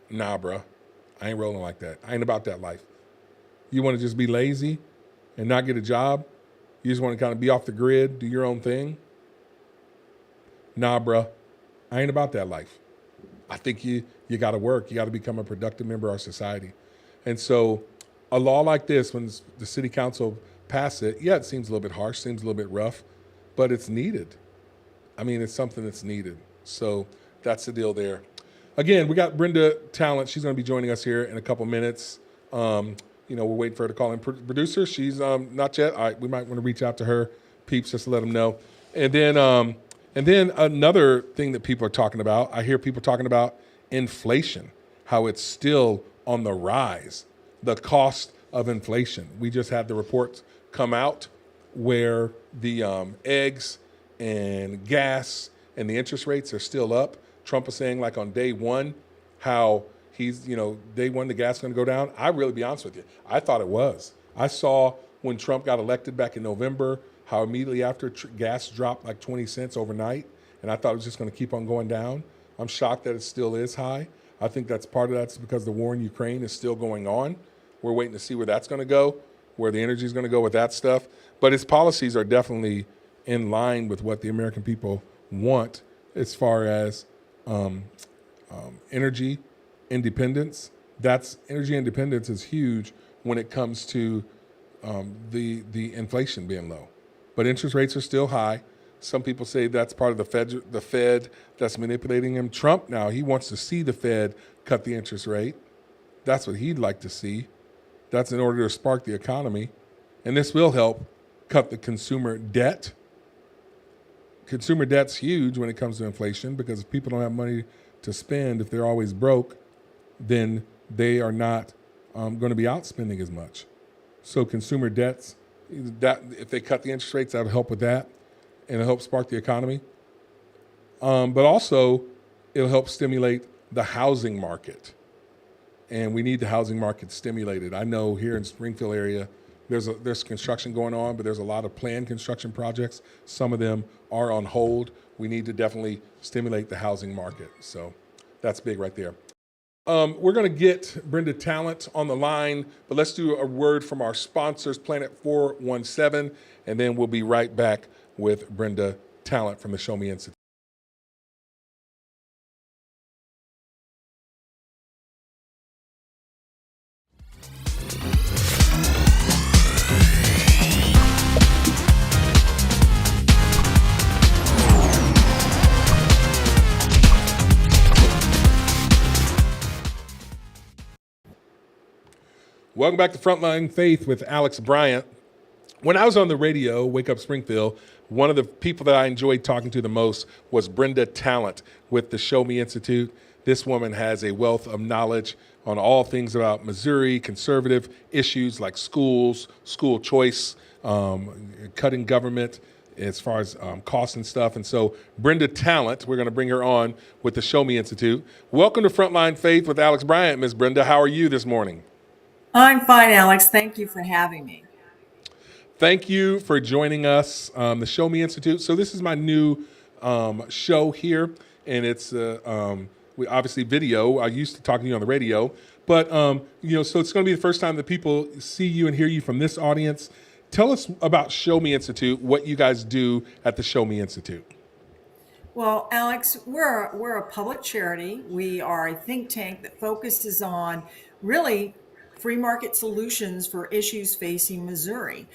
Nah, bro. I ain't rolling like that. I ain't about that life. You want to just be lazy and not get a job? You just want to kind of be off the grid, do your own thing? Nah, bro. I ain't about that life. I think you got to work. You got to become a productive member of our society. And so a law like this, when the city council passed it, yeah, it seems a little bit harsh, seems a little bit rough, but it's needed. I mean, it's something that's needed. So that's the deal there. Again, we got Brenda Talent. She's going to be joining us here in a couple minutes. We're waiting for her to call in. Producer, she's not yet. All right, we might want to reach out to her, peeps, just to let them know. And then another thing that people are talking about, I hear people talking about inflation, how it's still on the rise, the cost of inflation. We just had the reports come out where the eggs and gas and the interest rates are still up. Trump was saying, like, on day one, how he's, day one, the gas is going to go down. I really, be honest with you, I thought it was. I saw when Trump got elected back in November, how immediately after gas dropped like 20 cents overnight, and I thought it was just going to keep on going down. I'm shocked that it still is high. I think that's part of that's because the war in Ukraine is still going on. We're waiting to see where that's going to go, where the energy is going to go with that stuff. But his policies are definitely in line with what the American people want as far as energy independence. Energy independence is huge when it comes to the inflation being low. But interest rates are still high. Some people say that's part of the Fed that's manipulating him. Trump now, he wants to see the Fed cut the interest rate. That's what he'd like to see. That's in order to spark the economy. And this will help cut the consumer debt. Consumer debt's huge when it comes to inflation because if people don't have money to spend, if they're always broke, then they are not going to be outspending as much. So consumer debts, that if they cut the interest rates, that'll help with that. And it'll help spark the economy. But also, it'll help stimulate the housing market. And we need the housing market stimulated. I know here in Springfield area, there's construction going on, but there's a lot of planned construction projects. Some of them are on hold. We need to definitely stimulate the housing market. So that's big right there. We're going to get Brenda Talent on the line, but let's do a word from our sponsors, Planet 417, and then we'll be right back with Brenda Talent from the Show Me Institute. Welcome back to Frontline Faith with Alex Bryant. When I was on the radio, Wake Up Springfield, one of the people that I enjoyed talking to the most was Brenda Talent with the Show Me Institute. This woman has a wealth of knowledge on all things about Missouri, conservative issues like schools, school choice, cutting government as far as costs and stuff. And so Brenda Talent, we're going to bring her on with the Show Me Institute. Welcome to Frontline Faith with Alex Bryant, Ms. Brenda. How are you this morning? I'm fine, Alex. Thank you for having me. Thank you for joining us, the Show Me Institute. So this is my new show here, and it's we obviously video. I used to talk to you on the radio, but so it's going to be the first time that people see you and hear you from this audience. Tell us about Show Me Institute, what you guys do at the Show Me Institute. Well, Alex, we're a public charity. We are a think tank that focuses on really free market solutions for issues facing Missouri.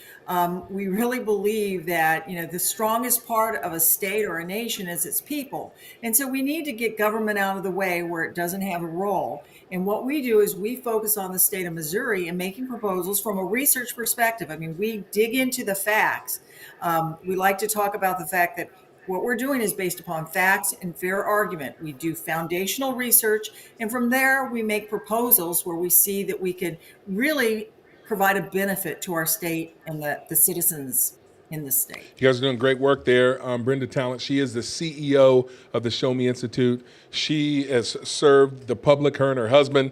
We really believe that, the strongest part of a state or a nation is its people. And so we need to get government out of the way where it doesn't have a role. And what we do is we focus on the state of Missouri and making proposals from a research perspective. I mean, we dig into the facts. We like to talk about the fact that what we're doing is based upon facts and fair argument. We do foundational research, and from there we make proposals where we see that we can really provide a benefit to our state and the citizens in the state. You guys are doing great work there. Brenda Talent, she is the CEO of the Show Me Institute. She has served the public, her and her husband,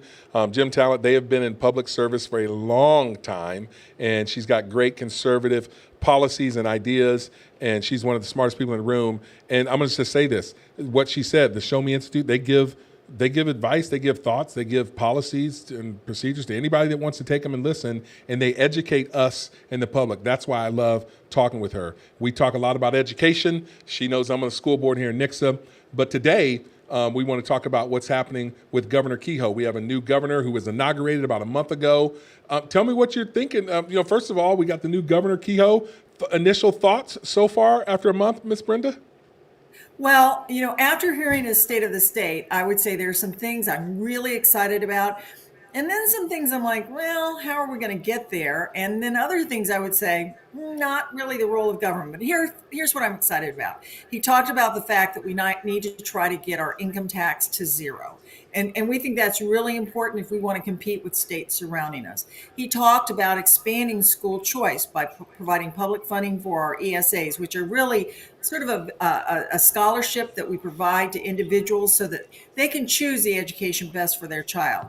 Jim Talent. They have been in public service for a long time, and she's got great conservative policies and ideas, and she's one of the smartest people in the room. And I'm going to just say this, what she said, the Show Me Institute, they give advice, they give thoughts, they give policies and procedures to anybody that wants to take them and listen, and they educate us and the public. That's why I love talking with her. We talk a lot about education. She knows I'm on the school board here in Nixa, but today we want to talk about what's happening with Governor Kehoe. We have a new governor who was inaugurated about a month ago. Tell me what you're thinking. First of all, we got the new Governor Kehoe. Initial thoughts so far after a month, Ms. Brenda? Well, after hearing his State of the State, I would say there's some things I'm really excited about. And then some things I'm like, well, how are we going to get there? And then other things I would say, not really the role of government. But here's what I'm excited about. He talked about the fact that we need to try to get our income tax to zero. And we think that's really important if we want to compete with states surrounding us. He talked about expanding school choice by providing public funding for our ESAs, which are really sort of a scholarship that we provide to individuals so that they can choose the education best for their child.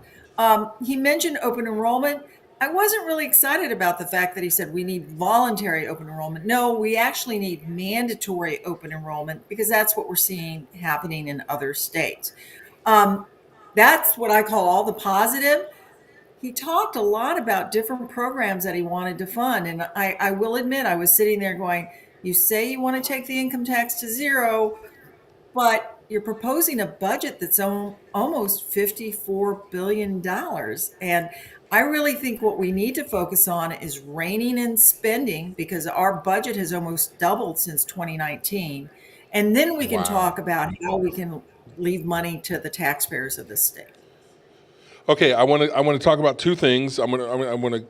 He mentioned open enrollment. I wasn't really excited about the fact that he said we need voluntary open enrollment. No, we actually need mandatory open enrollment because that's what we're seeing happening in other states. That's what I call all the positive. He talked a lot about different programs that he wanted to fund. And I will admit, I was sitting there going, you say you want to take the income tax to zero, but you're proposing a budget that's almost $54 billion. And I really think what we need to focus on is reining in spending because our budget has almost doubled since 2019. And then we can talk about how we can leave money to the taxpayers of this state. Okay, I want to talk about two things. I'm going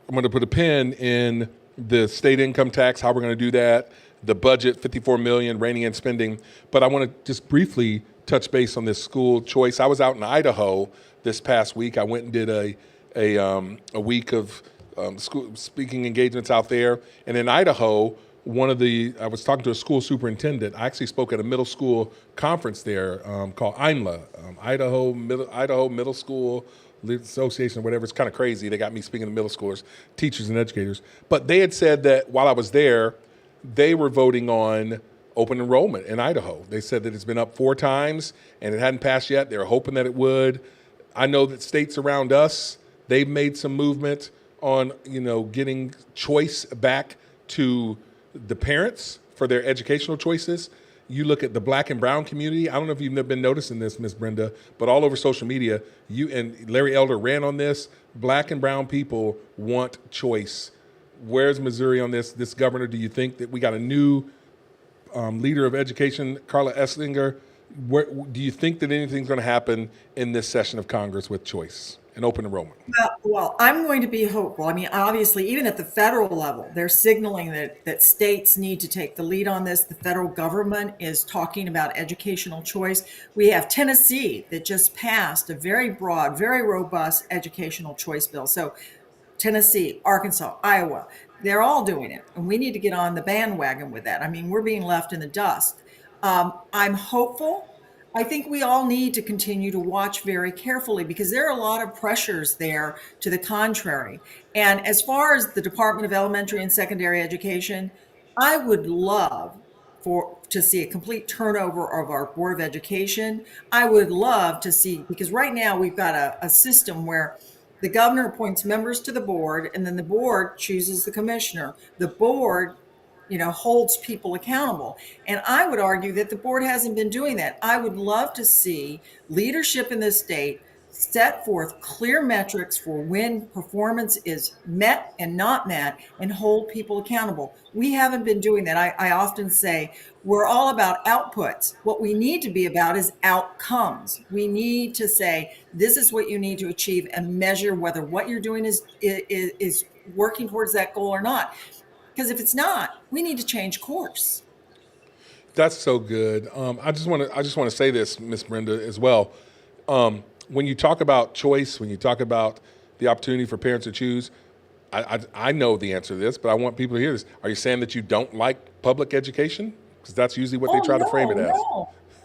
to put a pin in the state income tax, how we're going to do that, the budget, $54 million, reining in spending. But I want to just briefly touch base on this school choice. I was out in Idaho this past week. I went and did a week of school speaking engagements out there. And in Idaho, I was talking to a school superintendent. I actually spoke at a middle school conference there called IMLA, Idaho Middle School Association or whatever. It's kind of crazy. They got me speaking to middle schoolers, teachers and educators. But they had said that while I was there, they were voting on open enrollment in Idaho. They said that it's been up 4 times and it hadn't passed yet. They were hoping that it would. I know that states around us, they've made some movement on, getting choice back to the parents for their educational choices. You look at the Black and brown community. I don't know if you've been noticing this, Ms. Brenda, but all over social media, you and Larry Elder ran on this. Black and brown people want choice. Where's Missouri on this? This governor, do you think that we got a new leader of education, Carla Esslinger? Do you think that anything's going to happen in this session of Congress with choice and open enrollment? Well, I'm going to be hopeful. I mean, obviously, even at the federal level, they're signaling that states need to take the lead on this. The federal government is talking about educational choice. We have Tennessee that just passed a very broad, very robust educational choice bill. So Tennessee, Arkansas, Iowa, they're all doing it. And we need to get on the bandwagon with that. I mean, we're being left in the dust. I'm hopeful. I think we all need to continue to watch very carefully because there are a lot of pressures there to the contrary. And as far as the Department of Elementary and Secondary Education, I would love to see a complete turnover of our Board of Education. I would love to see, because right now we've got a system where the governor appoints members to the board and then the board chooses the commissioner. The board holds people accountable. And I would argue that the board hasn't been doing that. I would love to see leadership in this state set forth clear metrics for when performance is met and not met and hold people accountable. We haven't been doing that. I often say we're all about outputs. What we need to be about is outcomes. We need to say, this is what you need to achieve and measure whether what you're doing is working towards that goal or not. Because if it's not, we need to change course. That's so good. I just want to say this, Miss Brenda, as well. When you talk about choice, when you talk about the opportunity for parents to choose, I know the answer to this, but I want people to hear this. Are you saying that you don't like public education? Because that's usually what they try to frame it as.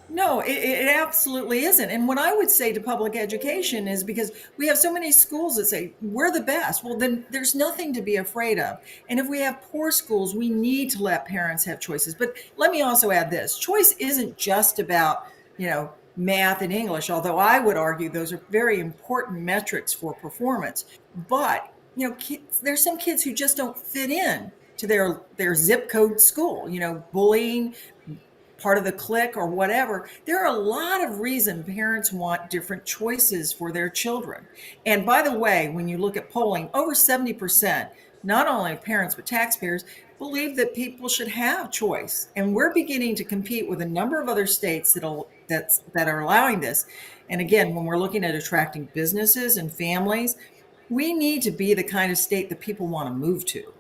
No, it absolutely isn't. And what I would say to public education is because we have so many schools that say we're the best. Well, then there's nothing to be afraid of. And if we have poor schools, we need to let parents have choices. But let me also add this. Choice isn't just about, math and English, although I would argue those are very important metrics for performance. But, there's some kids who just don't fit in to their zip code school, bullying, part of the clique or whatever. There are a lot of reasons parents want different choices for their children. And by the way, when you look at polling, over 70%, not only of parents but taxpayers, believe that people should have choice. And we're beginning to compete with a number of other states that are allowing this. And again, when we're looking at attracting businesses and families, we need to be the kind of state that people want to move to.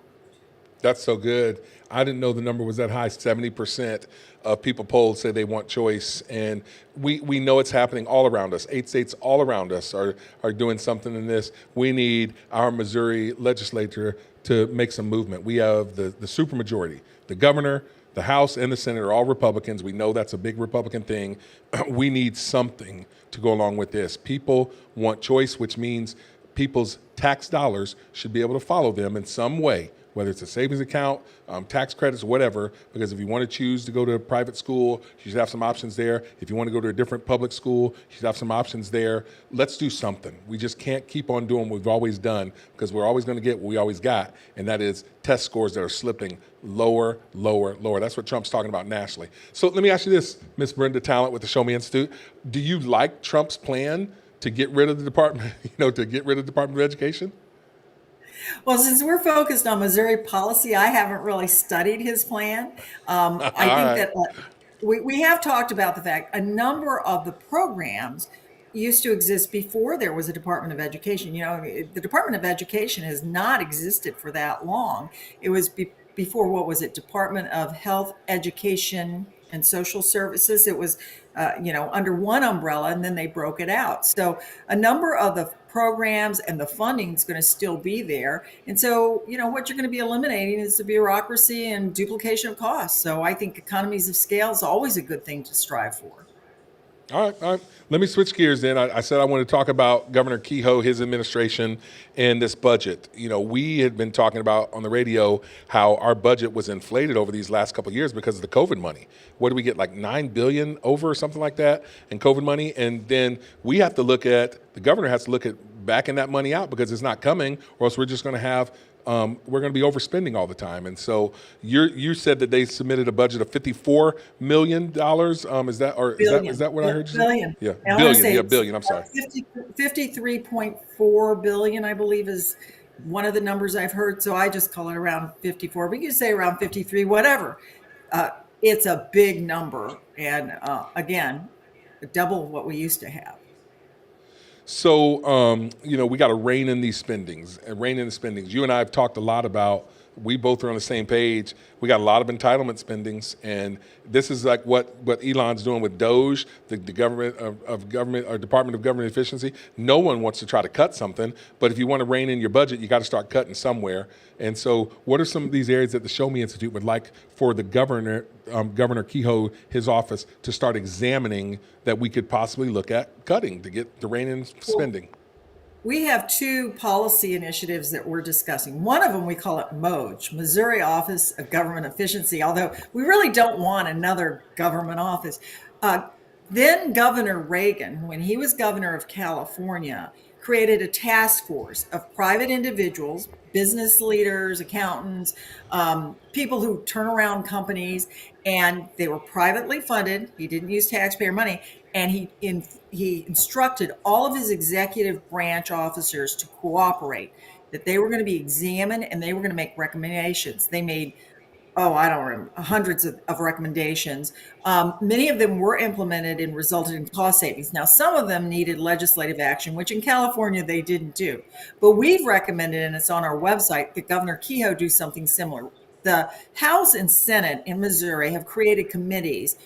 That's so good. I didn't know the number was that high. 70% of people polled say they want choice. And we know it's happening all around us. 8 states all around us are doing something in this. We need our Missouri legislature to make some movement. We have the supermajority. The governor, the House, and the Senate are all Republicans. We know that's a big Republican thing. We need something to go along with this. People want choice, which means people's tax dollars should be able to follow them in some way, whether it's a savings account, tax credits, whatever, because if you want to choose to go to a private school, you should have some options there. If you want to go to a different public school, you should have some options there. Let's do something. We just can't keep on doing what we've always done, because we're always going to get what we always got, and that is test scores that are slipping lower, lower, lower. That's what Trump's talking about nationally. So let me ask you this, Miss Brenda Talent with the Show Me Institute. Do you like Trump's plan to get rid of the Department of Education? Well, since we're focused on Missouri policy, I haven't really studied his plan. I think that we have talked about the fact a number of the programs used to exist before there was a Department of Education. The Department of Education has not existed for that long. It was before, what was it, Department of Health, Education, and Social Services. It was, under one umbrella, and then they broke it out. So a number of the programs and the funding is going to still be there. And so, what you're going to be eliminating is the bureaucracy and duplication of costs. So I think economies of scale is always a good thing to strive for. All right. Let me switch gears then. I said I want to talk about Governor Kehoe, his administration, and this budget. We had been talking about on the radio how our budget was inflated over these last couple of years because of the COVID money. What do we get, like $9 billion over or something like that in COVID money? And then the governor has to look at backing that money out because it's not coming, or else we're just going to have we're going to be overspending all the time. And so you said that they submitted a budget of $54 million. Is that what I heard you say? Billion. Yeah, billion. Yeah, billion. I'm sorry. 53.4 billion, I believe, is one of the numbers I've heard. So I just call it around 54. We can say around 53, whatever. It's a big number. And again, double what we used to have. So, we got to rein in these spendings. You and I have talked a lot about, we both are on the same page. We got a lot of entitlement spendings, and this is like what Elon's doing with DOGE, the Department of Government Efficiency. No one wants to try to cut something, but if you want to rein in your budget, you got to start cutting somewhere. And so what are some of these areas that the Show Me Institute would like for the Governor Kehoe, his office, to start examining that we could possibly look at cutting to rein in spending? We have two policy initiatives that we're discussing. One of them, we call it MOGE, Missouri Office of Government Efficiency, although we really don't want another government office. Then Governor Reagan, when he was governor of California, created a task force of private individuals, business leaders, accountants, people who turn around companies, and they were privately funded. He didn't use taxpayer money, and he instructed all of his executive branch officers to cooperate, that they were going to be examined and they were going to make recommendations. They made, I don't remember, hundreds of recommendations. Many of them were implemented and resulted in cost savings. Now, some of them needed legislative action, which in California they didn't do. But we've recommended, and it's on our website, that Governor Kehoe do something similar. The House and Senate in Missouri have created committees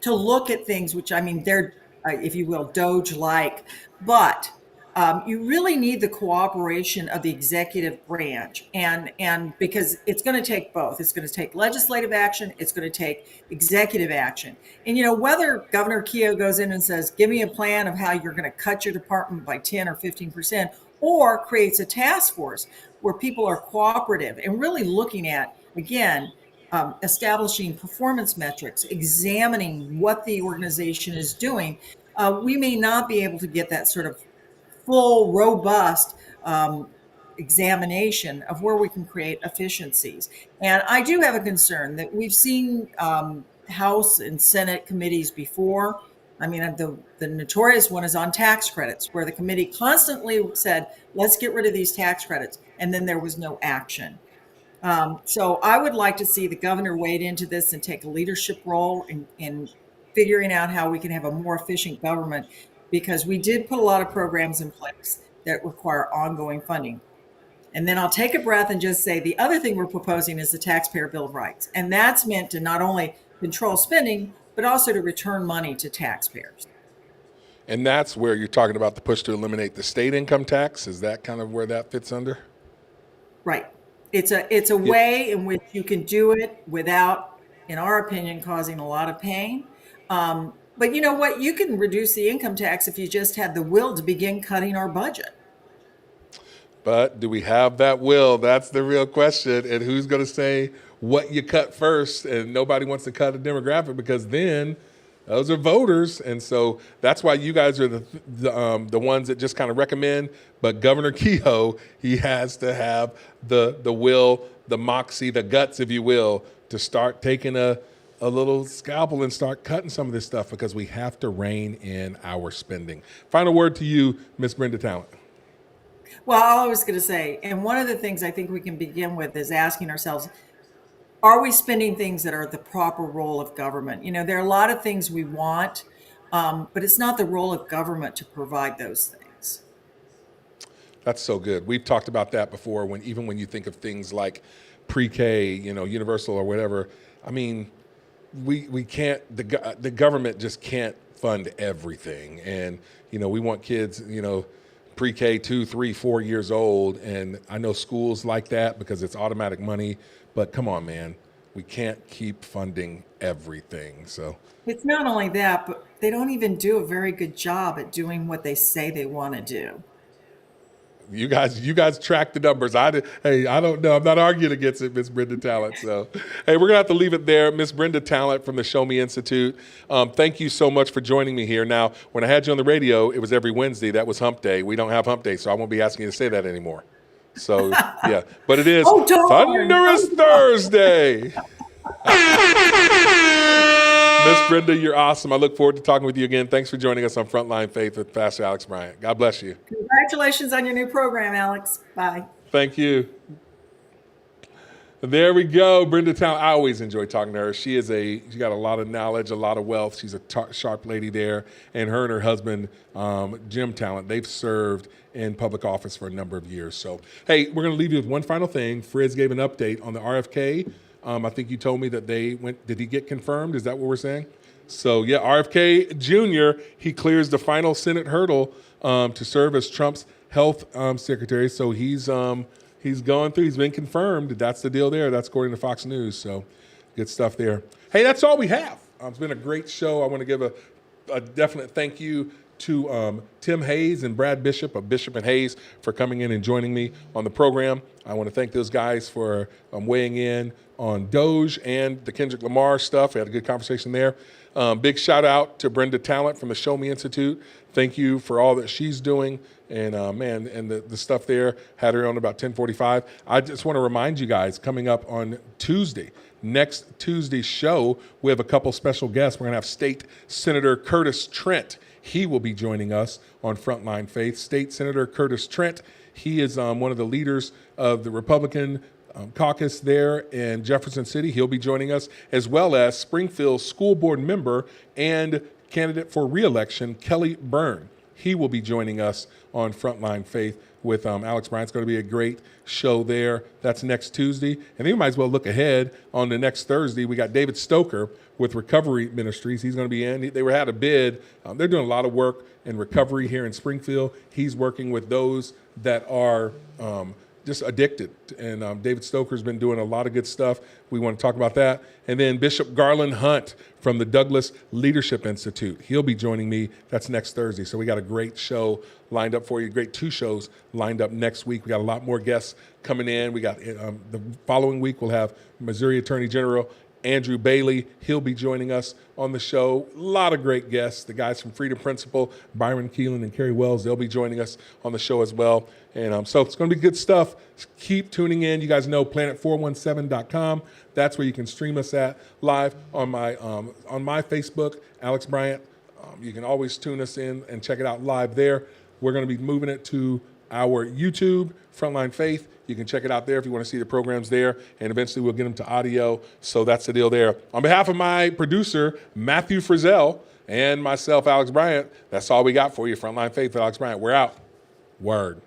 to look at things, which, they're, if you will, DOGE-like, but you really need the cooperation of the executive branch, and because it's going to take both. It's going to take legislative action. It's going to take executive action. And, whether Governor Kehoe goes in and says, give me a plan of how you're going to cut your department by 10 or 15%, or creates a task force where people are cooperative and really looking at, again, establishing performance metrics, examining what the organization is doing, we may not be able to get that sort of full, robust examination of where we can create efficiencies. And I do have a concern that we've seen House and Senate committees before. The notorious one is on tax credits, where the committee constantly said, let's get rid of these tax credits, and then there was no action. So I would like to see the governor wade into this and take a leadership role in figuring out how we can have a more efficient government, because we did put a lot of programs in place that require ongoing funding. And then I'll take a breath and just say the other thing we're proposing is the Taxpayer Bill of Rights. And that's meant to not only control spending, but also to return money to taxpayers. And that's where you're talking about the push to eliminate the state income tax. Is that kind of where that fits under? Right. It's a way in which you can do it without, in our opinion, causing a lot of pain. But you know what? You can reduce the income tax if you just had the will to begin cutting our budget. But do we have that will? That's the real question. And who's going to say what you cut first? And nobody wants to cut a demographic because then those are voters. And so that's why you guys are the ones that just kind of recommend. But Governor Kehoe, he has to have the will, the moxie, the guts, if you will, to start taking a little scalpel and start cutting some of this stuff because we have to rein in our spending. Final word to you, Miss Brenda Talent. Well, all I was going to say, and one of the things I think we can begin with is asking ourselves, are we spending things that are the proper role of government? You know, there are a lot of things we want, but it's not the role of government to provide those things. That's so good. We've talked about that before even when you think of things like pre-K, universal or whatever. I mean, we can't, the government just can't fund everything. And, we want kids, pre-K 2, 3, 4 years old. And I know schools like that because it's automatic money, but come on, man, we can't keep funding everything. So it's not only that, but they don't even do a very good job at doing what they say they want to do. You guys track the numbers. I don't know. I'm not arguing against it, Miss Brenda Talent. So, hey, we're going to have to leave it there. Miss Brenda Talent from the Show Me Institute. Thank you so much for joining me here. Now, when I had you on the radio, it was every Wednesday. That was Hump Day. We don't have Hump Day, so I won't be asking you to say that anymore. So, yeah. But it is Thunderous Thursday. Miss Brenda, you're awesome. I look forward to talking with you again. Thanks for joining us on Frontline Faith with Pastor Alex Bryant. God bless you. Congratulations on your new program, Alex. Bye. Thank you. There we go. Brenda Talent. I always enjoy talking to her. She got a lot of knowledge, a lot of wealth. She's a sharp lady there. And her husband, Jim Talent, they've served in public office for a number of years. So, hey, we're going to leave you with one final thing. Frizz gave an update on the RFK. I think you told me that they went, did he get confirmed? Is that what we're saying? So, yeah, RFK Jr., he clears the final Senate hurdle to serve as Trump's health secretary. So he's going through, he's been confirmed. That's the deal there. That's according to Fox News. So good stuff there. Hey, that's all we have. It's been a great show. I want to give a definite thank you to Tim Hayes and Brad Bishop of Bishop and Hayes for coming in and joining me on the program. I want to thank those guys for weighing in on Doge and the Kendrick Lamar stuff. We had a good conversation there. Big shout out to Brenda Talent from the Show Me Institute. Thank you for all that she's doing. And the stuff there, had her on about 10:45. I just want to remind you guys, coming up on Tuesday, next Tuesday's show, we have a couple special guests. We're going to have State Senator Curtis Trent. He will be joining us on Frontline Faith. State Senator Curtis Trent, he is one of the leaders of the Republican caucus there in Jefferson City. He'll be joining us, as well as Springfield School Board member and candidate for re-election, Kelly Byrne. He will be joining us on Frontline Faith with Alex Bryant. It's going to be a great show there. That's next Tuesday. And then you might as well look ahead on the next Thursday. We got David Stoker with Recovery Ministries. He's going to be in. They had a bid. They're doing a lot of work in recovery here in Springfield. He's working with those that are just addicted. And David Stoker's been doing a lot of good stuff. We want to talk about that. And then Bishop Garland Hunt from the Douglas Leadership Institute. He'll be joining me. That's next Thursday. So we got a great show lined up for you. Great 2 shows lined up next week. We got a lot more guests coming in. We got the following week, we'll have Missouri Attorney General Andrew Bailey. He'll be joining us on the show. A lot of great guests. The guys from Freedom Principle, Byron Keelan and Kerry Wells, they'll be joining us on the show as well. And so it's going to be good stuff. Keep tuning in. You guys know planet417.com. That's where you can stream us at live on my Facebook, Alex Bryant. You can always tune us in and check it out live there. We're going to be moving it to our YouTube, Frontline Faith. You can check it out there if you want to see the programs there, and eventually we'll get them to audio. So that's the deal there. On behalf of my producer, Matthew Frizzell, and myself, Alex Bryant, that's all we got for you. Frontline Faith with Alex Bryant. We're out. Word.